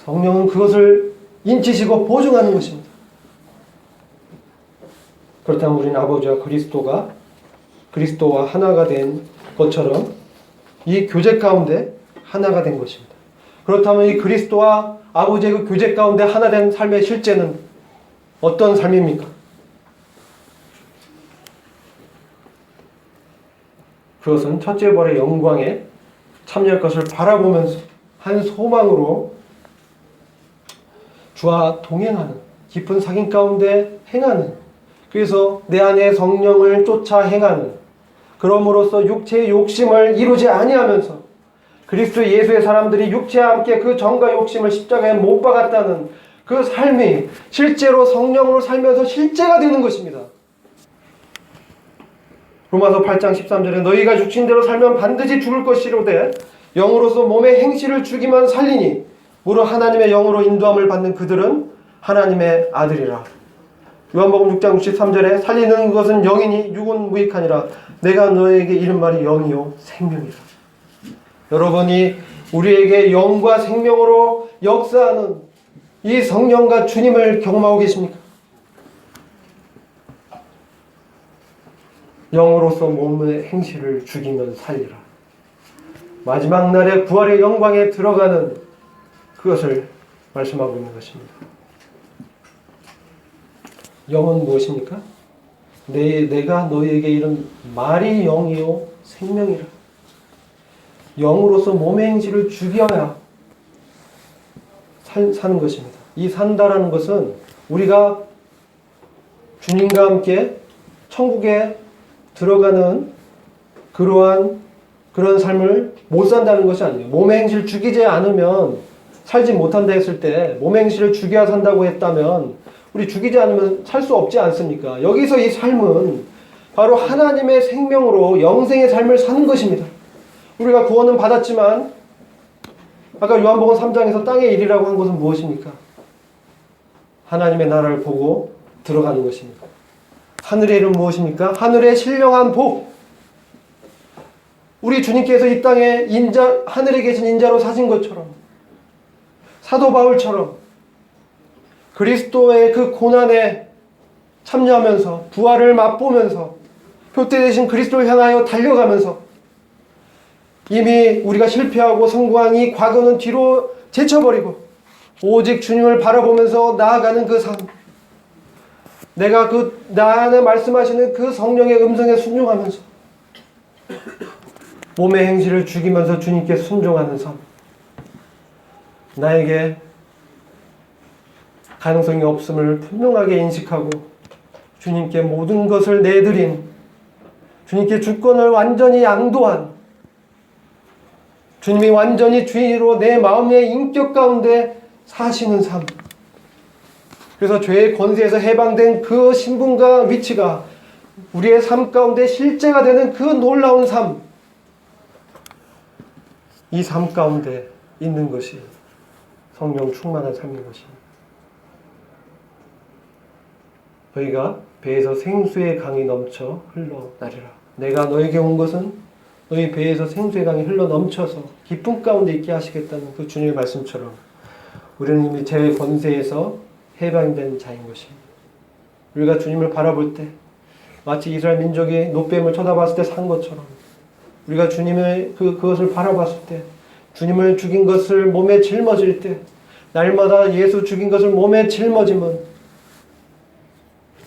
성령은 그것을 인치시고 보증하는 것입니다. 그렇다면 우리는 아버지와 그리스도와 하나가 된 것처럼 이 교제 가운데 하나가 된 것입니다. 그렇다면 이 그리스도와 아버지의 그 교제 가운데 하나 된 삶의 실제는 어떤 삶입니까? 그것은 첫째 벌의 영광에 참여할 것을 바라보면서 한 소망으로 주와 동행하는 깊은 사귐 가운데 행하는 그래서 내 안에 성령을 쫓아 행하는 그럼으로써 육체의 욕심을 이루지 아니하면서 그리스도 예수의 사람들이 육체와 함께 그 정과 욕심을 십자가에 못 박았다는 그 삶이 실제로 성령으로 살면서 실제가 되는 것입니다. 로마서 8장 13절에 너희가 육신대로 살면 반드시 죽을 것이로되 영으로서 몸의 행실을 죽이면 살리니 무릇 하나님의 영으로 인도함을 받는 그들은 하나님의 아들이라. 요한복음 6장 63절에 살리는 것은 영이니 육은 무익하니라. 내가 너에게 이른 말이 영이요 생명이라. 여러분이 우리에게 영과 생명으로 역사하는 이 성령과 주님을 경험하고 계십니까? 영으로서 몸의 행실을 죽이면 살리라. 마지막 날에 부활의 영광에 들어가는 그것을 말씀하고 있는 것입니다. 영은 무엇입니까? 내가 너희에게 이른 말이 영이요 생명이라. 영으로서 몸의 행실을 죽여야 사는 것입니다. 이 산다라는 것은 우리가 주님과 함께 천국에 들어가는 그런 삶을 못 산다는 것이 아니에요. 몸의 행실을 죽이지 않으면 살지 못한다 했을 때 몸의 행실을 죽여야 산다고 했다면 우리 죽이지 않으면 살 수 없지 않습니까? 여기서 이 삶은 바로 하나님의 생명으로 영생의 삶을 사는 것입니다. 우리가 구원은 받았지만 아까 요한복음 3장에서 땅의 일이라고 한 것은 무엇입니까? 하나님의 나라를 보고 들어가는 것입니다. 하늘의 일은 무엇입니까? 하늘의 신령한 복. 우리 주님께서 이 땅에 하늘에 계신 인자로 사신 것처럼 사도 바울처럼 그리스도의 그 고난에 참여하면서 부활을 맛보면서 표대 되신 그리스도를 향하여 달려가면서 이미 우리가 실패하고 성공한 과거는 뒤로 제쳐버리고 오직 주님을 바라보면서 나아가는 그 삶, 내가 나 안에 말씀하시는 그 성령의 음성에 순종하면서 몸의 행실을 죽이면서 주님께 순종하는 삶, 나에게 가능성이 없음을 분명하게 인식하고 주님께 모든 것을 내드린, 주님께 주권을 완전히 양도한, 주님이 완전히 주인으로 내 마음의 인격 가운데 사시는 삶. 그래서 죄의 권세에서 해방된 그 신분과 위치가 우리의 삶 가운데 실제가 되는 그 놀라운 삶. 이 삶 가운데 있는 것이 성령 충만한 삶인 것입니다. 너희가 배에서 생수의 강이 넘쳐 흘러나리라. 내가 너에게 온 것은 너희 배에서 생수의 강이 흘러 넘쳐서 기쁨 가운데 있게 하시겠다는 그 주님의 말씀처럼 우리는 이미 죄의 권세에서 해방된 자인 것입니다. 우리가 주님을 바라볼 때 마치 이스라엘 민족이 노뱀을 쳐다봤을 때 산 것처럼 우리가 주님의 그것을 바라봤을 때 주님을 죽인 것을 몸에 짊어질 때 날마다 예수 죽인 것을 몸에 짊어지면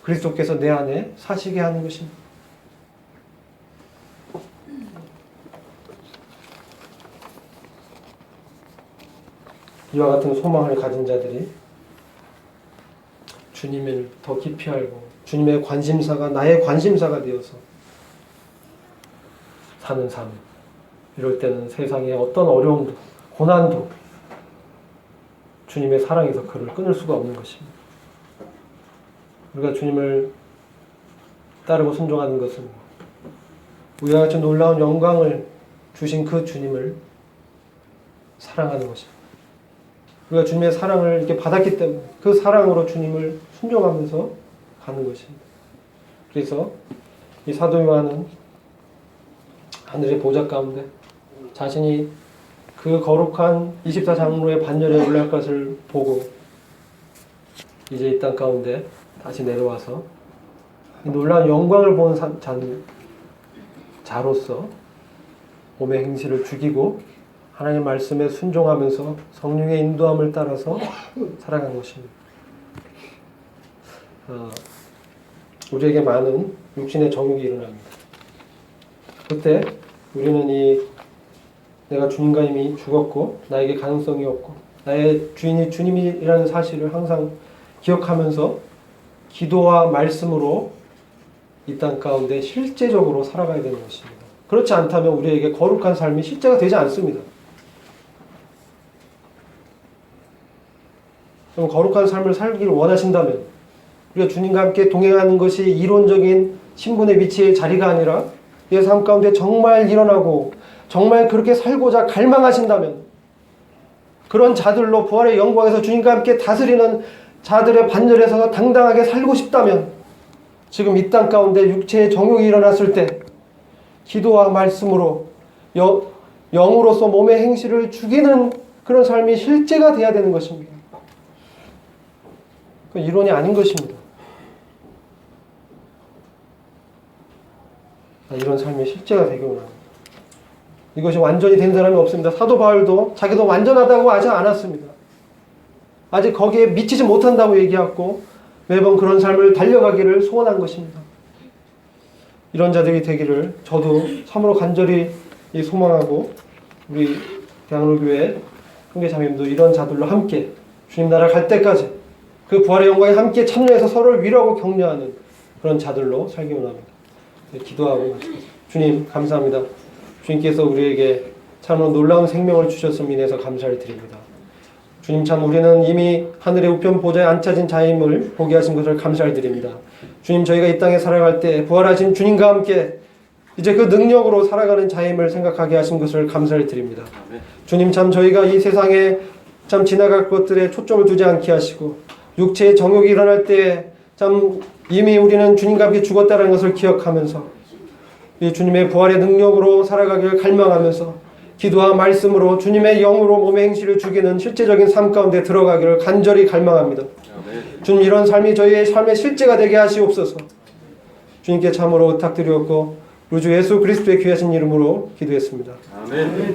그리스도께서 내 안에 사시게 하는 것입니다. 이와 같은 소망을 가진 자들이 주님을 더 깊이 알고 주님의 관심사가 나의 관심사가 되어서 사는 삶. 이럴 때는 세상의 어떤 어려움도 고난도 주님의 사랑에서 그를 끊을 수가 없는 것입니다. 우리가 주님을 따르고 순종하는 것은 우리와 같이 놀라운 영광을 주신 그 주님을 사랑하는 것입니다. 우리가 주님의 사랑을 이렇게 받았기 때문에 그 사랑으로 주님을 순종하면서 가는 것입니다. 그래서 이 사도 요한은 하늘의 보좌 가운데 자신이 그 거룩한 24장로의 반열에 올라갈 것을 보고 이제 이 땅 가운데 다시 내려와서 이 놀라운 영광을 본 자로서 몸의 행실을 죽이고 하나님의 말씀에 순종하면서 성령의 인도함을 따라서 살아간 것입니다. 우리에게 많은 육신의 정욕이 일어납니다. 그때 우리는 내가 주님과 이미 죽었고 나에게 가능성이 없고 나의 주인이 주님이라는 사실을 항상 기억하면서 기도와 말씀으로 이 땅 가운데 실제적으로 살아가야 되는 것입니다. 그렇지 않다면 우리에게 거룩한 삶이 실제가 되지 않습니다. 그럼 거룩한 삶을 살기를 원하신다면 우리가 주님과 함께 동행하는 것이 이론적인 신분의 위치의 자리가 아니라 내 삶 가운데 정말 일어나고 정말 그렇게 살고자 갈망하신다면 그런 자들로 부활의 영광에서 주님과 함께 다스리는 자들의 반열에서 당당하게 살고 싶다면 지금 이 땅 가운데 육체의 정욕이 일어났을 때 기도와 말씀으로 영으로서 몸의 행실을 죽이는 그런 삶이 실제가 돼야 되는 것입니다. 그 이론이 아닌 것입니다. 이런 삶이 실제가 되기 원합니다. 이것이 완전히 된 사람이 없습니다. 사도 바울도 자기도 완전하다고 하지 않았습니다. 아직 거기에 미치지 못한다고 얘기하고 매번 그런 삶을 달려가기를 소원한 것입니다. 이런 자들이 되기를 저도 참으로 간절히 소망하고 우리 대학로교회 형제자매님도 이런 자들로 함께 주님 나라 갈 때까지 그 부활의 영광에 함께 참여해서 서로를 위로하고 격려하는 그런 자들로 살기 원합니다. 기도하고 마치겠습니다. 주님 감사합니다. 주님께서 우리에게 참으로 놀라운 생명을 주셨음에 인해서 감사를 드립니다. 주님 참 우리는 이미 하늘의 우편 보좌에 앉혀진 자임을 보게 하신 것을 감사를 드립니다. 주님 저희가 이 땅에 살아갈 때 부활하신 주님과 함께 이제 그 능력으로 살아가는 자임을 생각하게 하신 것을 감사를 드립니다. 주님 참 저희가 이 세상에 참 지나갈 것들에 초점을 두지 않게 하시고 육체의 정욕이 일어날 때 참 이미 우리는 주님과 함께 죽었다는 것을 기억하면서 이 주님의 부활의 능력으로 살아가기를 갈망하면서 기도와 말씀으로 주님의 영으로 몸의 행실을 죽이는 실제적인 삶 가운데 들어가기를 간절히 갈망합니다. 주님 이런 삶이 저희의 삶의 실제가 되게 하시옵소서. 주님께 참으로 부탁드리었고 우리 주 예수 그리스도의 귀하신 이름으로 기도했습니다. 아멘.